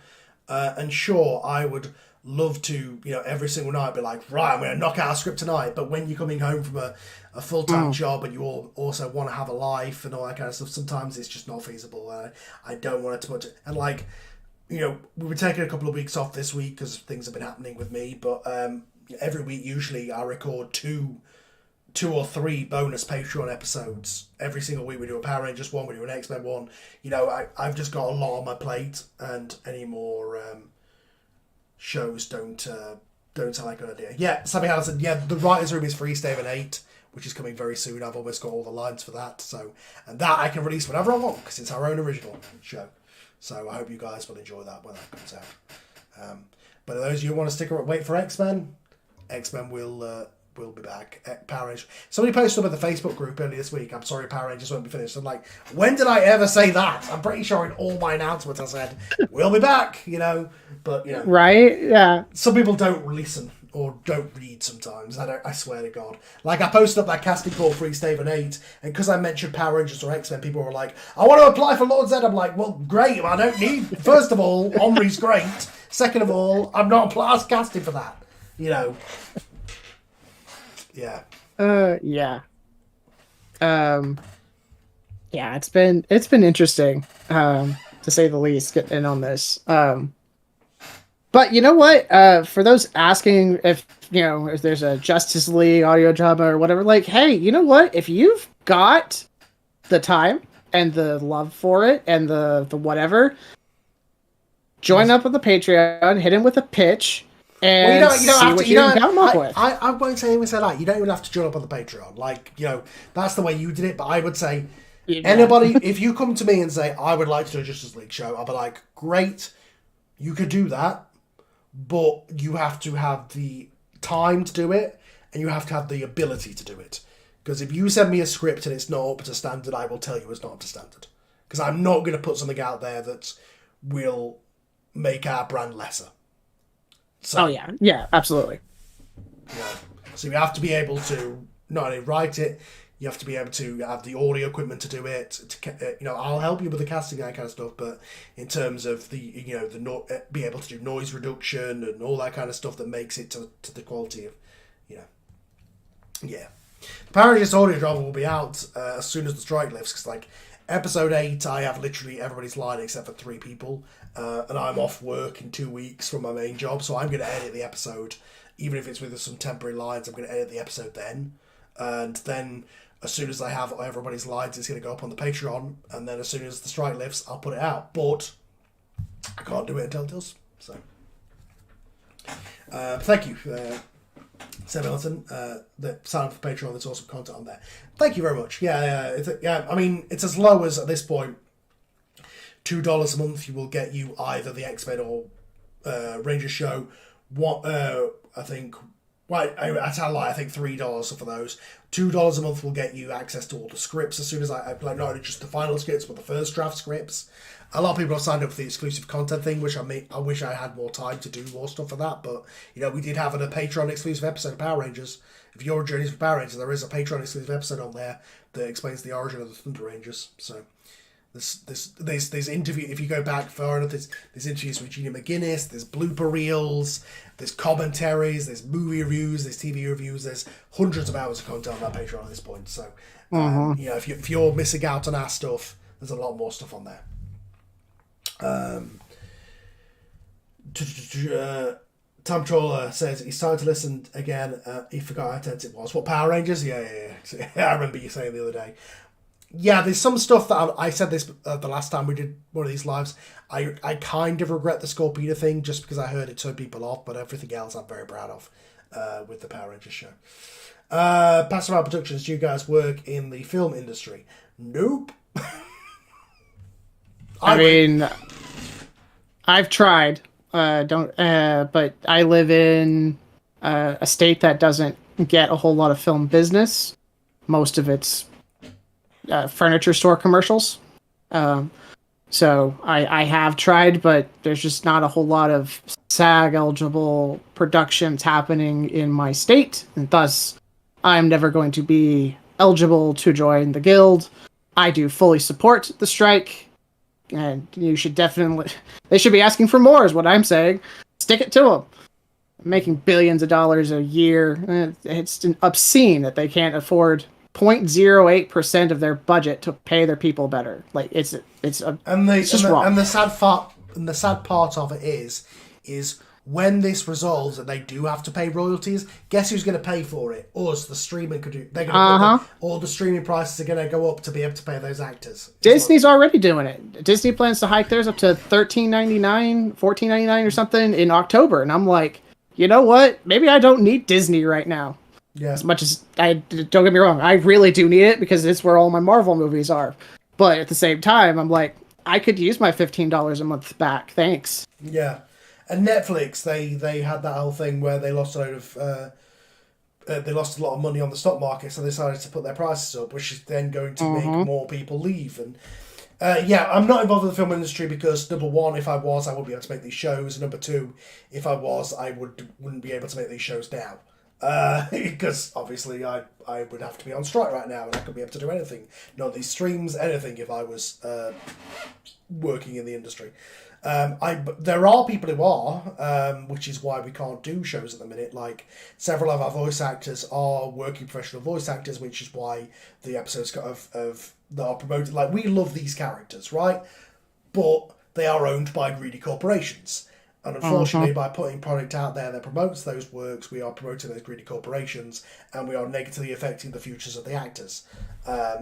and sure, I would love to, you know, every single night be like, right, I'm going to knock out a script tonight. But when you're coming home from a full-time job and you also want to have a life and all that kind of stuff, sometimes it's just not feasible. I don't want it to much. And like, you know, we were taking a couple of weeks off this week because things have been happening with me. But every week, usually I record two or three bonus Patreon episodes. Every single week we do a Power Rangers one, we do an X-Men one. You know, I've just got a lot on my plate, and any more shows don't sound like a good idea. Yeah, Sammy Allison, yeah, the writer's room is Freestave 8, which is coming very soon. I've almost got all the lines for that. So, and that I can release whenever I want, because it's our own original show. So I hope you guys will enjoy that when that comes out. But those of you who want to stick around, wait for X-Men will be back. Power Rangers. Somebody posted up at the Facebook group earlier this week, I'm sorry Power Rangers won't be finished. I'm like, when did I ever say that? I'm pretty sure in all my announcements I said, we'll be back, you know. But, you know. Right? Yeah. Some people don't listen. or don't read sometimes. I swear to God. Like, I posted up that casting call for East Haven 8, and because I mentioned Power Rangers or X-Men, people were like, I want to apply for Lord Zed. I'm like, well, great, I don't need... First of all, Omri's great. Second of all, I'm not casting for that. You know. Yeah. Yeah. Yeah, it's been interesting, to say the least, getting in on this. But you know what? For those asking if there's a Justice League audio drama or whatever, like, hey, you know what? If you've got the time and the love for it and the whatever, join up with the Patreon, hit him with a pitch, and well, you don't have to. You know, come up with. I won't say that. You don't even have to join up on the Patreon. Like, that's the way you did it. But I would say, anybody, if you come to me and say, I would like to do a Justice League show, I'll be like, great, you could do that, but you have to have the time to do it, and you have to have the ability to do it. Because if you send me a script and it's not up to standard, I will tell you it's not up to standard. Because I'm not going to put something out there that will make our brand lesser. So, yeah, absolutely. So you have to be able to not only write it, you have to be able to have the audio equipment to do it. I'll help you with the casting and that kind of stuff, but in terms of be able to do noise reduction and all that kind of stuff that makes it to the quality of, yeah. The Power Rangers audio drama will be out as soon as the strike lifts, because like episode 8, I have literally everybody's line except for 3 people. And I'm off work in 2 weeks from my main job, so I'm going to edit the episode, even if it's with some temporary lines. I'm going to edit the episode then, and then as soon as I have everybody's lines, it's going to go up on the Patreon, and then as soon as the strike lifts, I'll put it out. But I can't do it until it does. So, thank you, Sam Milton. That sign up for Patreon. There's awesome content on there. Thank you very much. Yeah. I mean, it's as low as at this point. $2 a month, you will get you either the X-Men or Ranger show. I think $3 for those. $2 a month will get you access to all the scripts as soon as I like not only just the final scripts but the first draft scripts. A lot of people have signed up for the exclusive content thing, which I wish I had more time to do more stuff for that. But we did have a Patreon exclusive episode of Power Rangers. If you're Journeys for Power Rangers, there is a Patreon exclusive episode on there that explains the origin of the Thunder Rangers. So. There's interview. If you go back far enough, there's interviews with Gina McGuinness. There's blooper reels. There's commentaries. There's movie reviews. There's TV reviews. There's hundreds of hours of content on that Patreon at this point. So, if you're missing out on our stuff, there's a lot more stuff on there. Tom Troller says he's starting to listen again. He forgot how tense it was. What, Power Rangers? Yeah. I remember you saying the other day. Yeah, there's some stuff that I said this the last time we did one of these lives. I kind of regret the Scorpina thing just because I heard it turned people off, but everything else I'm very proud of with the Power Rangers show. Pastor Out Productions, do you guys work in the film industry? Nope. I mean, I've tried. But I live in a state that doesn't get a whole lot of film business. Most of it's furniture store commercials. So I have tried, but there's just not a whole lot of SAG eligible productions happening in my state, and thus I'm never going to be eligible to join the guild. I do fully support the strike, and they should be asking for more is what I'm saying. Stick it to them. Making billions of dollars a year. It's obscene that they can't afford 0.08% of their budget to pay their people better. Like it's just wrong. And the sad part of it is when this resolves and they do have to pay royalties, guess who's going to pay for it? Us, the streaming could do. They're going to all the streaming prices are going to go up to be able to pay those actors. Disney's already doing it. Disney plans to hike theirs up to $13.99, $14.99 or something in October, and I'm like, you know what? Maybe I don't need Disney right now. Yeah. As much as don't get me wrong, I really do need it because it's where all my Marvel movies are. But at the same time, I'm like, I could use my $15 a month back. Thanks. Yeah. And Netflix, they had that whole thing where they lost a lot of money on the stock market, so they decided to put their prices up, which is then going to make more people leave. Yeah, I'm not involved in the film industry because number one, if I was, I wouldn't be able to make these shows. Number two, if I was, I wouldn't be able to make these shows now. Because obviously I would have to be on strike right now and I couldn't be able to do anything. Not these streams, anything if I was working in the industry. There are people who are, which is why we can't do shows at the minute. Like, several of our voice actors are working professional voice actors, which is why the episodes that are promoted. Like, we love these characters, right? But they are owned by greedy corporations. And unfortunately, by putting product out there that promotes those works, we are promoting those greedy corporations, and we are negatively affecting the futures of the actors.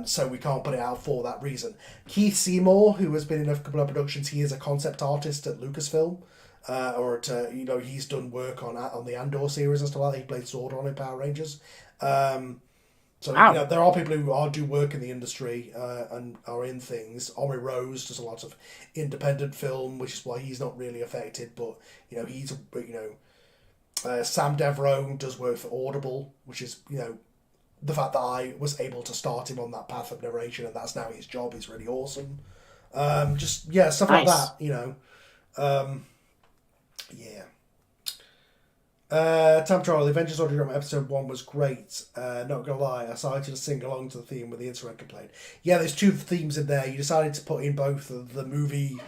So we can't put it out for that reason. Keith Seymour, who has been in a couple of productions, he is a concept artist at Lucasfilm, he's done work on the Andor series and stuff like that. He played Zordon in Power Rangers. There are people who do work in the industry and are in things. Omri Rose does a lot of independent film, which is why he's not really affected. But Sam Devereaux does work for Audible, which is the fact that I was able to start him on that path of narration, and that's now his job, is really awesome. Stuff like that. Time Trial, the Avengers Audio Drama episode 1 was great. Not gonna lie, I decided to sing along to the theme with the instrumental played. Yeah, there's 2 themes in there. You decided to put in both the movie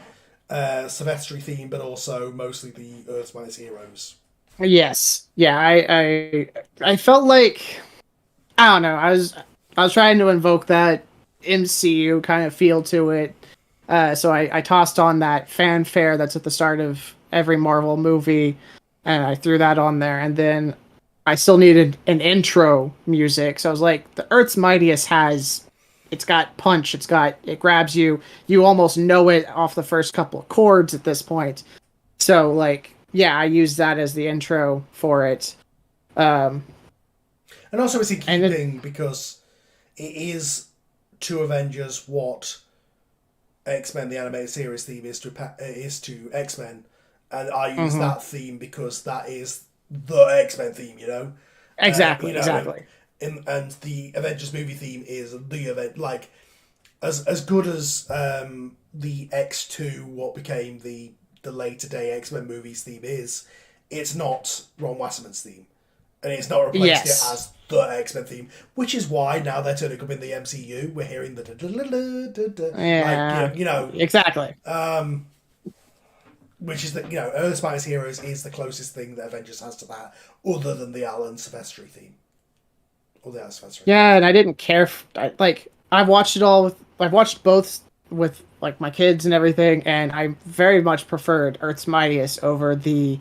Sylvester theme, but also mostly the Earth's Mightiest Heroes. Yes. Yeah, I felt like, I don't know, I was trying to invoke that MCU kind of feel to it. So I tossed on that fanfare that's at the start of every Marvel movie, and I threw that on there, and then I still needed an intro music, so I was like, the Earth's Mightiest it's got punch, it grabs you, you almost know it off the first couple of chords at this point. So, like, yeah, I used that as the intro for it. And also it's a key thing, because it is to Avengers what X-Men, the animated series theme, is to X-Men. And I use that theme because that is the X-Men theme, Exactly, exactly. And the Avengers movie theme is the event. Like, as good as the X2, what became the later day X-Men movies theme is, it's not Ron Wasserman's theme. And it's not replaced it as the X-Men theme, which is why now they're turning up in the MCU, we're hearing the exactly. Which is that, Earth's Mightiest Heroes is the closest thing that Avengers has to that, other than the Alan Silvestri theme. Or the Alan Silvestri. Yeah, and I didn't care. I've watched it all I've watched both with like my kids and everything, and I very much preferred Earth's Mightiest over the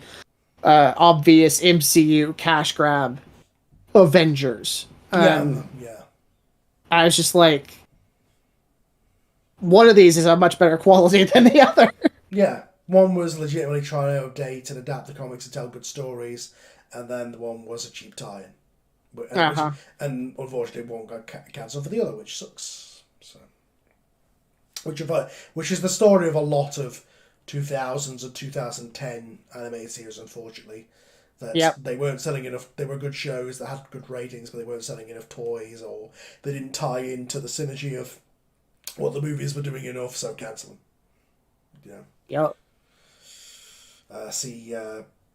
obvious MCU cash grab Avengers. Yeah. I was just like, one of these is a much better quality than the other. Yeah. One was legitimately trying to update and adapt the comics and tell good stories, and then the one was a cheap tie-in. And unfortunately, one got cancelled for the other, which sucks. So, which is the story of a lot of 2000s and 2010 animated series, unfortunately. That they weren't selling enough. They were good shows that had good ratings, but they weren't selling enough toys, or they didn't tie into the synergy of what the movies were doing enough, so cancel them. Yep. See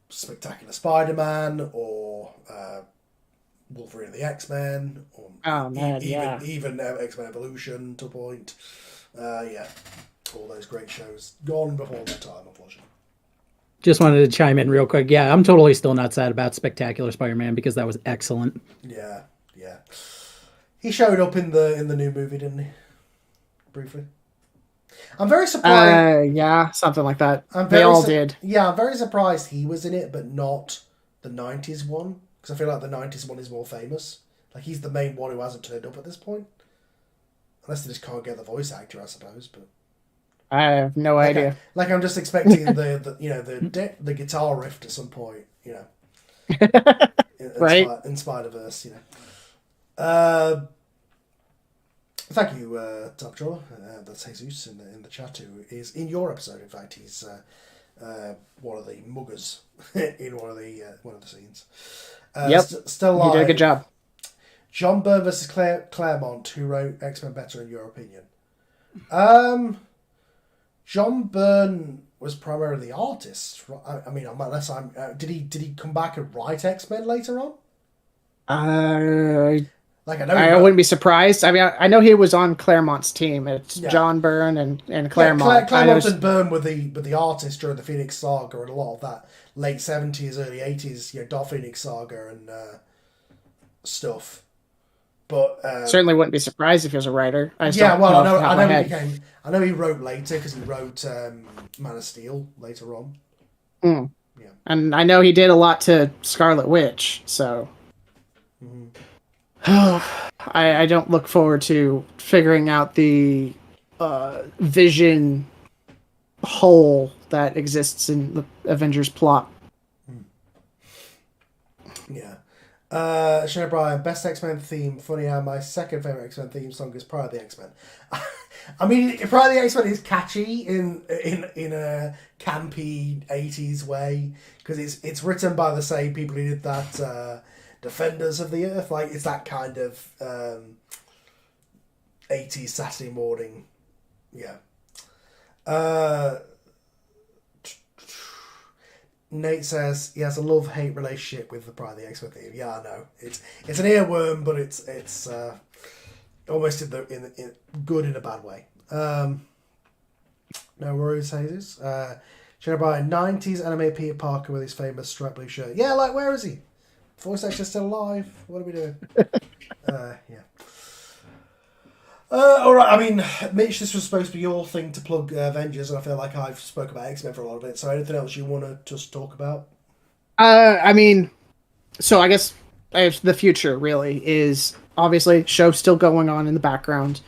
Spectacular Spider-Man, or Wolverine and the X-Men, or even X-Men Evolution to a point. All those great shows gone before their time, unfortunately. Just wanted to chime in real quick. Yeah, I'm totally still not sad about Spectacular Spider-Man, because that was excellent. Yeah. He showed up in the new movie, didn't he? Briefly. I'm very surprised. Something like that. They all did. Yeah, I'm very surprised he was in it, but not the 90s one. Because I feel like the 90s one is more famous. Like, he's the main one who hasn't turned up at this point. Unless they just can't get the voice actor, I suppose. But I have no idea. I'm just expecting the guitar riff at some point, right? In Spider-Verse, Thank you, Top Drawer. That's Jesus in the chat, who is in your episode. In fact, he's one of the muggers in one of the scenes. Still live. You did a good job. John Byrne versus Claremont. Who wrote X-Men better in your opinion? John Byrne was primarily the artist. I mean, unless I'm, did he come back and write X-Men later on? Like I wouldn't be surprised. I mean, I know he was on Claremont's team. It's John Byrne and Claremont. Yeah, Claremont and Byrne were the artists during the Phoenix Saga and a lot of that late 70s, early 80s, Dark Phoenix Saga and stuff. But certainly wouldn't be surprised if he was a writer. I know he wrote later because he wrote Man of Steel later on. Mm. Yeah, and I know he did a lot to Scarlet Witch. So I don't look forward to figuring out the vision hole that exists in the Avengers plot. Yeah. Shane O'Brien, best X-Men theme. Funny how my second favourite X-Men theme song is Pride of the X-Men. I mean, Pride of the X-Men is catchy in a campy 80s way because it's written by the same people who did that Defenders of the Earth. Like, it's that kind of 80s Saturday morning. Yeah. Nate says he has a love-hate relationship with the Pride of the X-Men theme. Yeah, I know. It's an earworm, but it's almost in good in a bad way. No worries, Hazes. Shane O'Brien, 90s anime Peter Parker with his famous striped blue shirt. Yeah, like, where is he? Voice actor's still alive. What are we doing? Yeah. Alright, I mean, Mitch, this was supposed to be your thing to plug Avengers, and I feel like I've spoke about X-Men for a lot of it, so anything else you want to just talk about? I mean, so I guess the future, really, is obviously show's still going on in the background.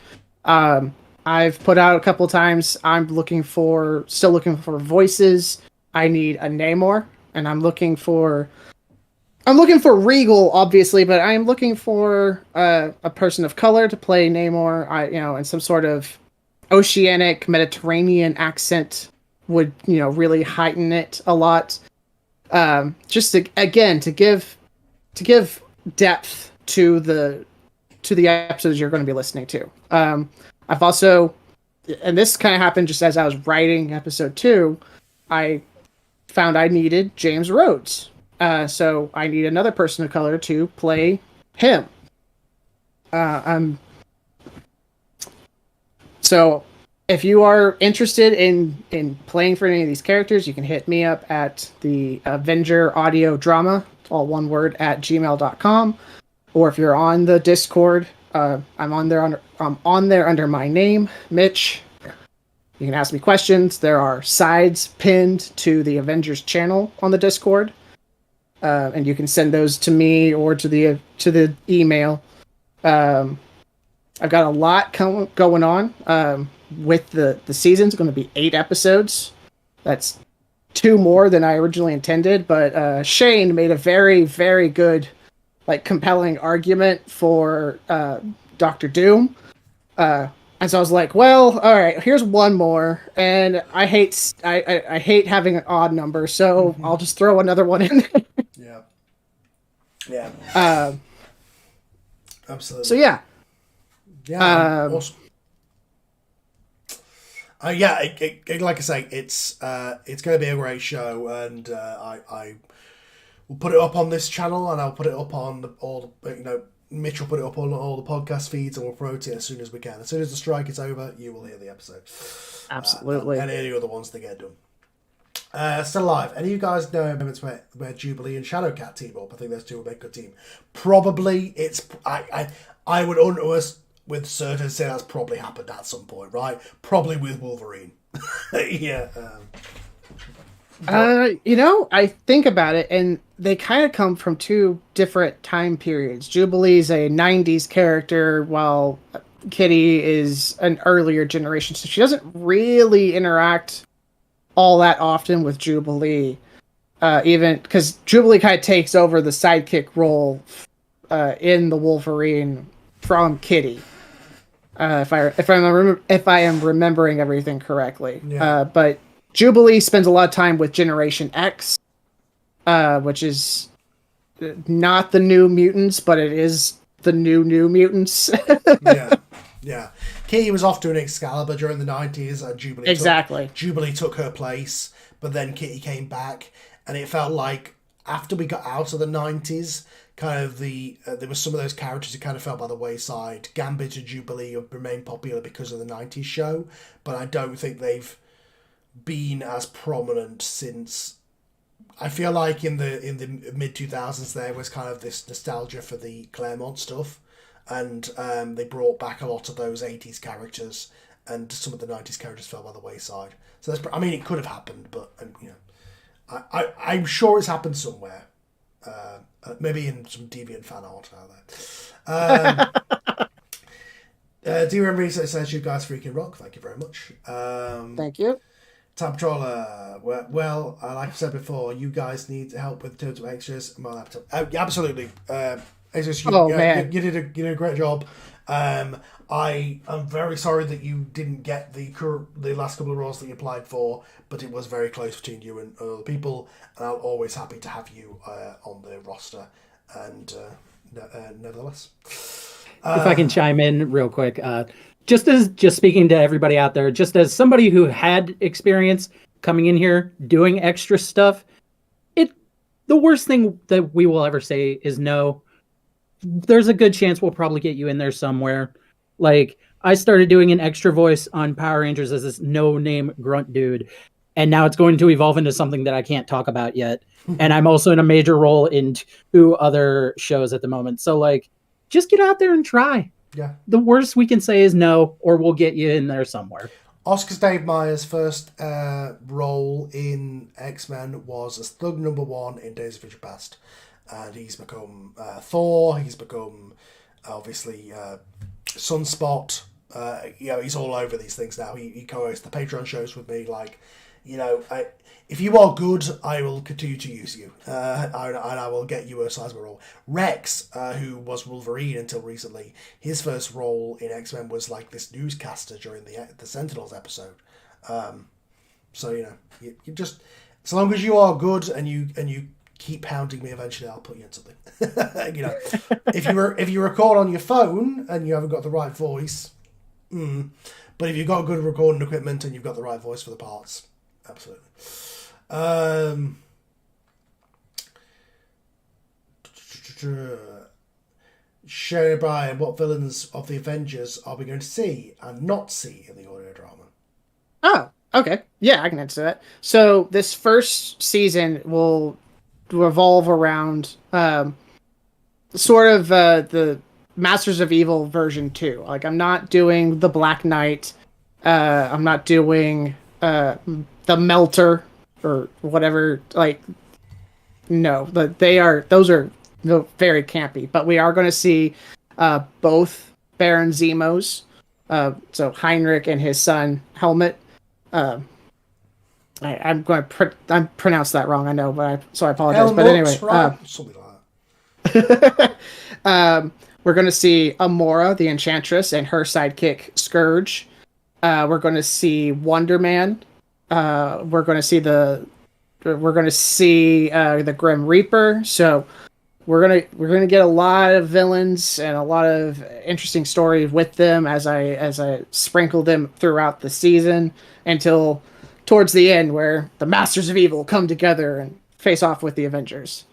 I've put out a couple of times, I'm still looking for voices. I need a Namor, and I'm looking for Regal, obviously, but I'm looking for a person of color to play Namor. And some sort of oceanic Mediterranean accent would, really heighten it a lot. Just to give depth to the episodes you're going to be listening to. I've also, and this kind of happened just as I was writing episode 2, I found I needed James Rhodes. So I need another person of color to play him. So if you are interested in playing for any of these characters, you can hit me up at the Avenger Audio Drama, all one word, at gmail.com. Or if you're on the Discord, I'm on there under my name, Mitch. You can ask me questions. There are sides pinned to the Avengers channel on the Discord. And you can send those to me or to the email. I've got a lot going on with the season. It's going to be 8 episodes. That's 2 more than I originally intended. But Shane made a very, very good, compelling argument for Doctor Doom. And so I was like, well, all right, here's one more, and I hate having an odd number, so I'll just throw another one in. Yeah. Absolutely. So yeah. Awesome. Like I say, it's going to be a great show, and I will put it up on this channel, and I'll put it up on Mitch will put it up on all the podcast feeds, and we'll promote it as soon as we can. As soon as the strike is over, you will hear the episode. Absolutely. And any other ones that get done. Still alive. Any of you guys know moments where Jubilee and Shadowcat team up? I think those two will make a good team. Probably it's... I would with certainty say that's probably happened at some point, right? Probably with Wolverine. Yeah. I think about it, and they kind of come from 2 different time periods. Jubilee's a 90s character, while Kitty is an earlier generation, so she doesn't really interact all that often with Jubilee. Even because Jubilee kind of takes over the sidekick role in the Wolverine from Kitty. If I am remembering everything correctly. Yeah. But Jubilee spends a lot of time with Generation X, which is not the New Mutants, but it is the New Mutants. Yeah. Kitty was off doing Excalibur during the 90s, and Jubilee took her place, but then Kitty came back, and it felt like after we got out of the 90s, kind of there were some of those characters who kind of fell by the wayside. Gambit and Jubilee have remained popular because of the 90s show, but I don't think they've been as prominent since. I feel like in the mid 2000s there was kind of this nostalgia for the Claremont stuff, and they brought back a lot of those 80s characters, and some of the 90s characters fell by the wayside. So that's, I mean, it could have happened, but you know, I'm sure it's happened somewhere. Maybe in some deviant fan art out there. D-Ram Research says, you guys freaking rock. Thank you very much. Thank you. Tab Troller, like I said before, you guys need help with terms of extras. My laptop. Yeah, absolutely. Extras, man. You did a great job. I am very sorry that you didn't get the last couple of roles that you applied for, but it was very close between you and other people, and I'm always happy to have you on the roster. And nevertheless, if I can chime in real quick, just speaking to everybody out there, just as somebody who had experience coming in here doing extra stuff, the worst thing that we will ever say is no. There's a good chance we'll probably get you in there somewhere. Like, I started doing an extra voice on Power Rangers as this no-name grunt dude, and now it's going to evolve into something that I can't talk about yet. And I'm also in a major role in 2 other shows at the moment. So, like, just get out there and try. Yeah. The worst we can say is no, or we'll get you in there somewhere. Oscar's Dave Meyer's first role in X-Men was as Thug Number 1 in Days of Future Past. And he's become Thor, he's become, obviously, Sunspot. He's all over these things now. He co-hosts the Patreon shows with me. Like, if you are good, I will continue to use you. And I will get you a sizable role. Rex, who was Wolverine until recently, his first role in X-Men was like this newscaster during the Sentinels episode. So, you just, as long as you are good and you keep hounding me, eventually I'll put you in something. If you record on your phone and you haven't got the right voice, but if you've got good recording equipment and you've got the right voice for the parts, absolutely. Sherry O'Brien, what villains of the Avengers are we going to see and not see in the audio drama? Oh, okay. Yeah, I can answer that. So this first season will revolve around sort of the Masters of Evil version 2. Like, I'm not doing the Black Knight. I'm not doing the Melter or whatever. Like, no, those are very campy. But we are going to see both Baron Zemos, so Heinrich and his son Helmut. I'm going to I pronounced that wrong, I know, so I apologize. Helmut, but anyway, right? Something like that. We're going to see Amora, the Enchantress, and her sidekick Scourge. We're going to see Wonder Man. We're going to see the Grim Reaper. So we're gonna get a lot of villains and a lot of interesting stories with them as I sprinkle them throughout the season until towards the end, where the Masters of Evil come together and face off with the Avengers.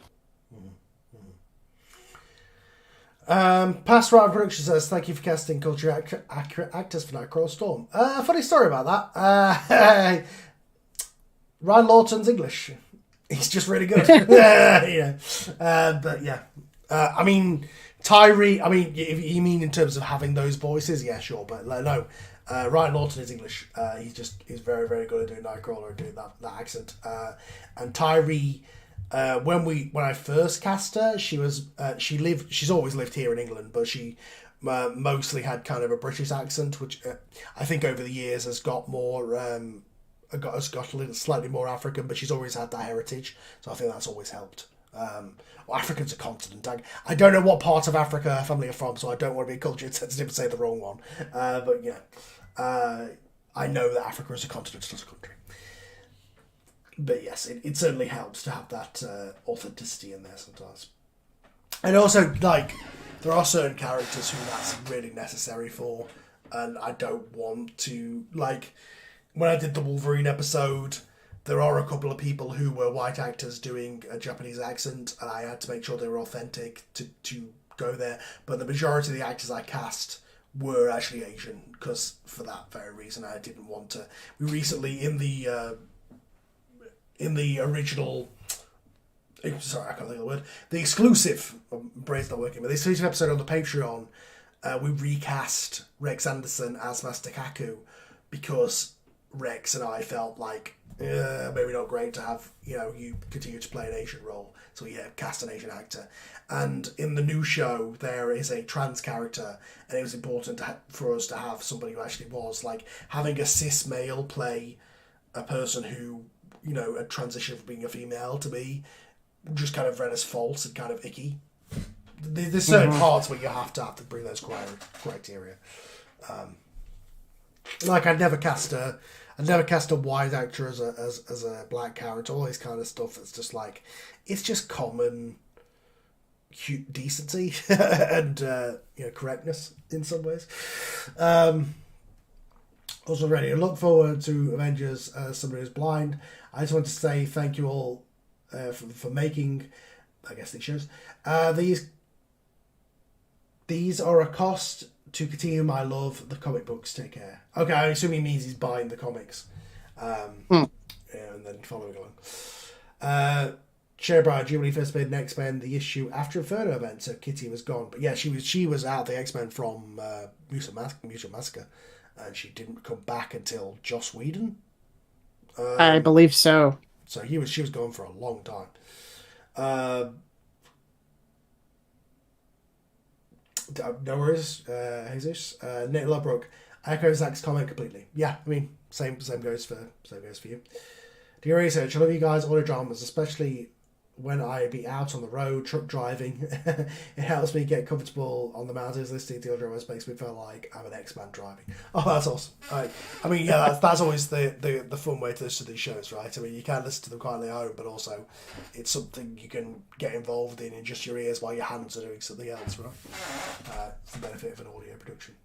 Past Round Production says, thank you for casting culture accurate actors for Nightcrawler Storm. Funny story about that. Ryan Lawton's English. He's just really good. But yeah. I mean, Tyree, if you mean in terms of having those voices, yeah, sure. But no. Ryan Lawton is English. He's very, very good at doing Nightcrawler and doing that accent. And Tyree, when I first cast her, she's always lived here in England, but she mostly had kind of a British accent, which I think over the years has got more has got a little slightly more African, but she's always had that heritage, so I think that's always helped. African's a continent. I don't know what part of Africa her family are from, so I don't want to be culture sensitive and say the wrong one. But yeah, I know that Africa is a continent, not a country. But yes, it certainly helps to have that authenticity in there sometimes. And also, like, there are certain characters who that's really necessary for. and I don't want to, like, when I did the Wolverine episode, there are a couple of people who were white actors doing a Japanese accent, and I had to make sure they were authentic to go there. But the majority of the actors I cast were actually Asian, because for that very reason I didn't want to. We recently, in the original... Sorry, I can't think of the word. The exclusive... brain's not working, but the exclusive episode on the Patreon, we recast Rex Anderson as Master Kaku, because Rex and I felt like maybe not great to have you continue to play an Asian role, so cast an Asian actor. And in the new show there is a trans character, and it was important for us to have somebody who actually was, like, having a cis male play a person who a transition from being a female to be just kind of read as false and kind of icky. There's certain parts where you have to bring those criteria. Like I'd never cast a white actor as a black character. All this kind of stuff. That's just like, it's just common decency and correctness in some ways. Also, ready. I look forward to Avengers as somebody who's blind. I just want to say thank you all for making, I guess, these shows. These are a cost to continue my love. The comic books, take care. Okay, I assume he means he's buying the comics. And then following along. Cherry Brian, do you when he first made an X-Men the issue after Inferno event, so Kitty was gone. But yeah, she was out the X-Men from Mutual Massacre, and she didn't come back until Joss Whedon. I believe so. So she was gone for a long time. No worries, Jesus. Nick Lubrook, I echo Zach's comment completely. Yeah, I mean, same goes for you. Dear research, I love you guys, all the dramas, especially when I be out on the road, truck driving. It helps me get comfortable on the mountains. Listening to your dramas makes me feel like I'm an X-Man driving. Oh, that's awesome. I mean, yeah, that's always the fun way to listen to these shows, right? I mean, you can listen to them quietly at home, but also it's something you can get involved in just your ears while your hands are doing something else, right? It's the benefit of an audio production.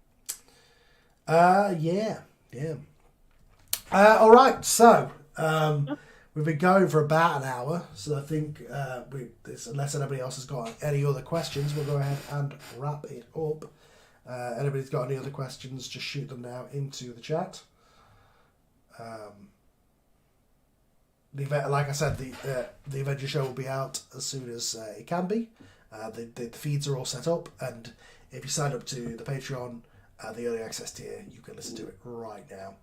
Yeah. All right, so... we've been going for about an hour, so I think unless anybody else has got any other questions, we'll go ahead and wrap it up. Anybody's got any other questions, just shoot them now into the chat. Like I said, the Avengers show will be out as soon as it can be. The feeds are all set up, and if you sign up to the Patreon, the early access tier, you can listen to it right now.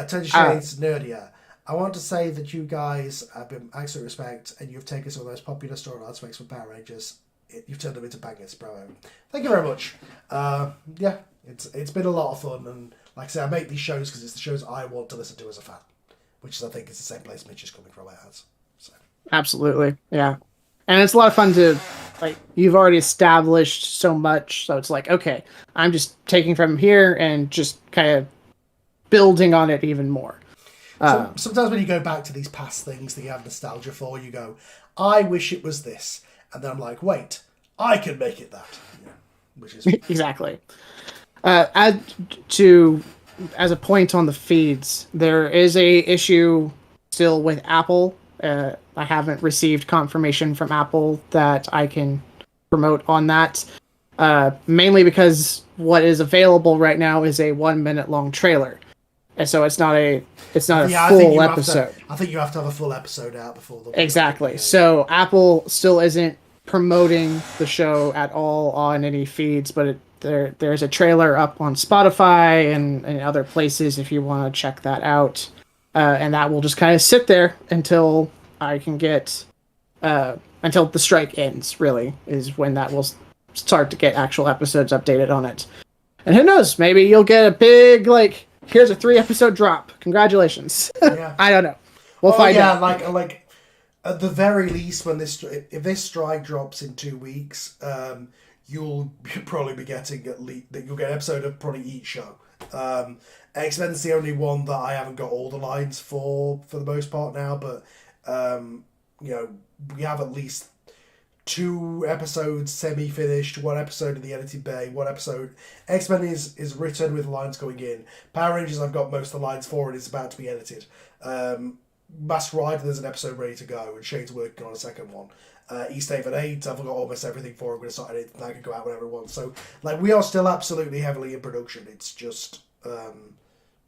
Tony Shades, Nerdier. I want to say that you guys have been absolute respect, and you've taken some of those popular story aspects from Power Rangers. You've turned them into bangers, bravo. Thank you very much. Yeah, it's been a lot of fun, and like I say, I make these shows because it's the shows I want to listen to as a fan, which is, I think, is the same place Mitch is coming from as. So. Absolutely, yeah. And it's a lot of fun to, like, you've already established so much, so it's like, okay, I'm just taking from here and just kind of building on it even more. Sometimes when you go back to these past things that you have nostalgia for, you go, I wish it was this. And then I'm like, wait, I can make it that. Yeah, which is exactly. As a point on the feeds, there is a issue still with Apple. I haven't received confirmation from Apple that I can promote on that. Mainly because what is available right now is a 1 minute long trailer. And so it's not a full episode. I think you have to have a full episode out before the... Exactly. So Apple still isn't promoting the show at all on any feeds, but there's a trailer up on Spotify and other places if you want to check that out. And that will just kind of sit there until I can get... until the strike ends, really, is when that will start to get actual episodes updated on it. And who knows, maybe you'll get a big, like... Here's a 3-episode drop. Congratulations. Yeah. I don't know. We'll find out. Like at the very least, if this strike drops in 2 weeks, you'll probably be getting you'll get an episode of probably each show. X-Men's the only one that I haven't got all the lines for the most part now, but we have at least 2 episodes semi-finished, 1 episode in the editing bay, 1 episode. X-Men is written with lines going in. Power Rangers, I've got most of the lines for, and it's about to be edited. Masked Rider, there's an episode ready to go, and Shane's working on a second one. East Haven 8, I've got almost everything for. I'm going to start editing, and I can go out whenever I want. So, like, we are still absolutely heavily in production. It's just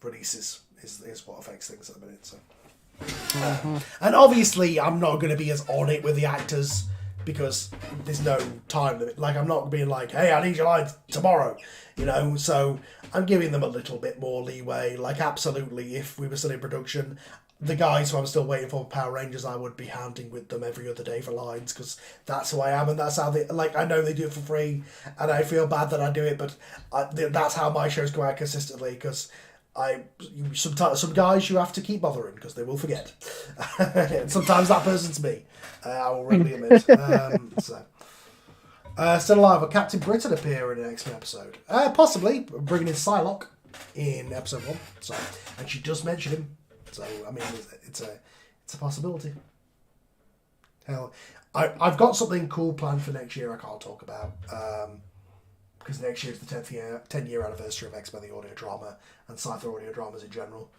releases is what affects things at the minute. So, and obviously, I'm not going to be as on it with the actors because there's no time limit. Like, I'm not being like, hey, I need your lines tomorrow, you know. So I'm giving them a little bit more leeway. Like, absolutely, if we were still in production, the guys who I'm still waiting for Power Rangers, I would be handing with them every other day for lines because that's who I am and that's how they, like, I know they do it for free and I feel bad that I do it, but that's how my shows go out consistently because some guys you have to keep bothering because they will forget. And sometimes that person's me. I will readily admit. Still alive, will Captain Britain appear in an X-Men episode? Possibly, bringing in Psylocke in episode 1. So, and she does mention him. So, I mean, it's a possibility. Hell, I've got something cool planned for next year I can't talk about. Because next year is the 10-year anniversary of X-Men the audio drama and Scyther audio dramas in general.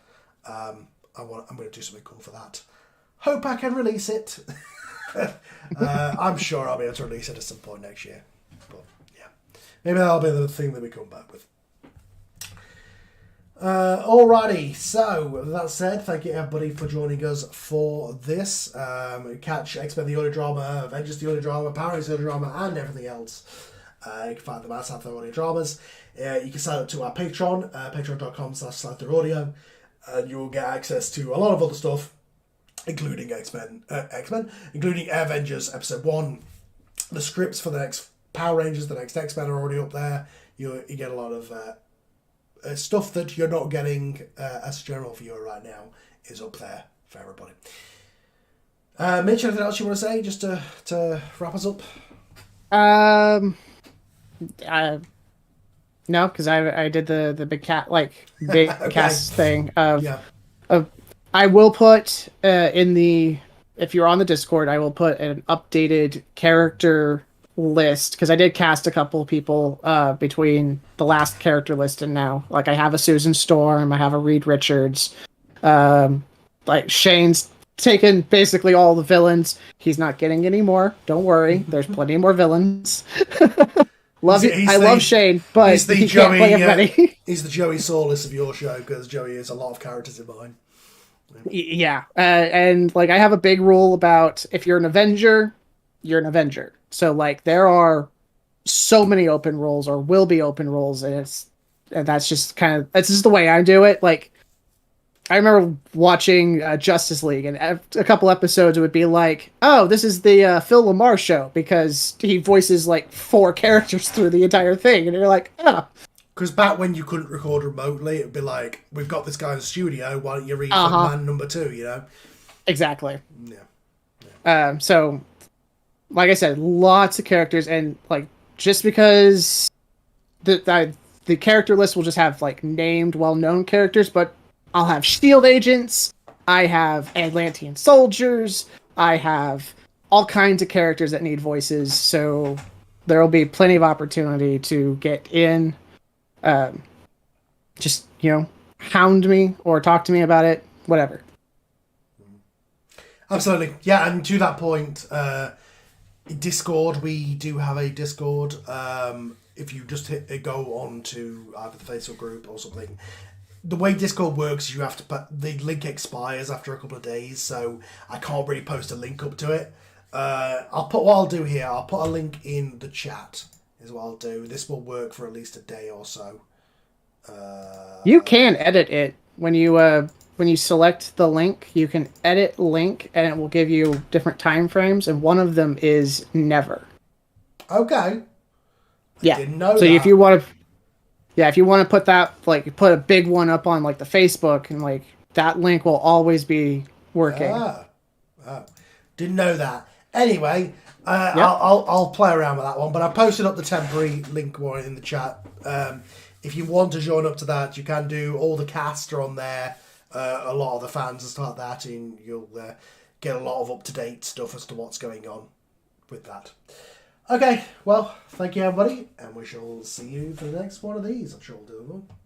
I'm going to do something cool for that. Hope I can release it. I'm sure I'll be able to release it at some point next year. But yeah, maybe that'll be the thing that we come back with. Alrighty, so with that said, thank you everybody for joining us for this. Catch X-Men the audio drama, Avengers the audio drama, Power Rangers the audio drama, and everything else. You can find them at Scyther Audio Dramas. You can sign up to our Patreon, patreon.com/Scyther Audio, and you will get access to a lot of other stuff, including including Avengers Episode 1. The scripts for the next Power Rangers, the next X-Men are already up there. You get a lot of stuff that you're not getting as a general viewer right now is up there for everybody. Mitch, anything else you want to say just to wrap us up? No, because I did the big big Okay. cast thing of Yeah. I will put if you're on the Discord, I will put an updated character list because I did cast a couple people between the last character list and now. Like I have a Susan Storm, I have a Reed Richards, like Shane's taken basically all the villains. He's not getting any more. Don't worry, there's plenty more villains. Love you. I love Shane, but he's the he Joey, can't play everybody. He's the Joey Solis of your show because Joey has a lot of characters in mine. Yeah, and like I have a big rule about if you're an Avenger, you're an Avenger. So like there are so many open roles or will be open roles, and that's just the way I do it. Like I remember watching Justice League, and a couple episodes it would be like, oh, this is the Phil Lamar show because he voices like 4 characters through the entire thing, and you're like, oh. Because back when you couldn't record remotely, it'd be like, we've got this guy in the studio, why don't you read man number 2, you know? Exactly. Yeah. So, like I said, lots of characters, and like just because the character list will just have like named, well-known characters, but I'll have shield agents, I have Atlantean soldiers, I have all kinds of characters that need voices, so there will be plenty of opportunity to get in. Just, hound me or talk to me about it, whatever. Absolutely. Yeah, and to that point, Discord, we do have a Discord. If you just go on to either the Facebook group or something, the way Discord works, you have to put the link expires after a couple of days, so I can't really post a link up to it. What I'll do here, I'll put a link in the chat, is what I'll do. This will work for at least a day or so. You can edit it when you select the link. You can edit link, and it will give you different time frames, and one of them is never. Okay. Yeah. Didn't know so that. if you want to put that, like, put a big one up on like the Facebook, and like that link will always be working. Didn't know that. Anyway, I'll play around with that one, but I posted up the temporary link one in the chat. If you want to join up to that, you can do. All the cast are on there. A lot of the fans and stuff like that, and you'll get a lot of up-to-date stuff as to what's going on with that. Okay, well, thank you everybody, and we shall see you for the next one of these. I'm sure we'll do them all.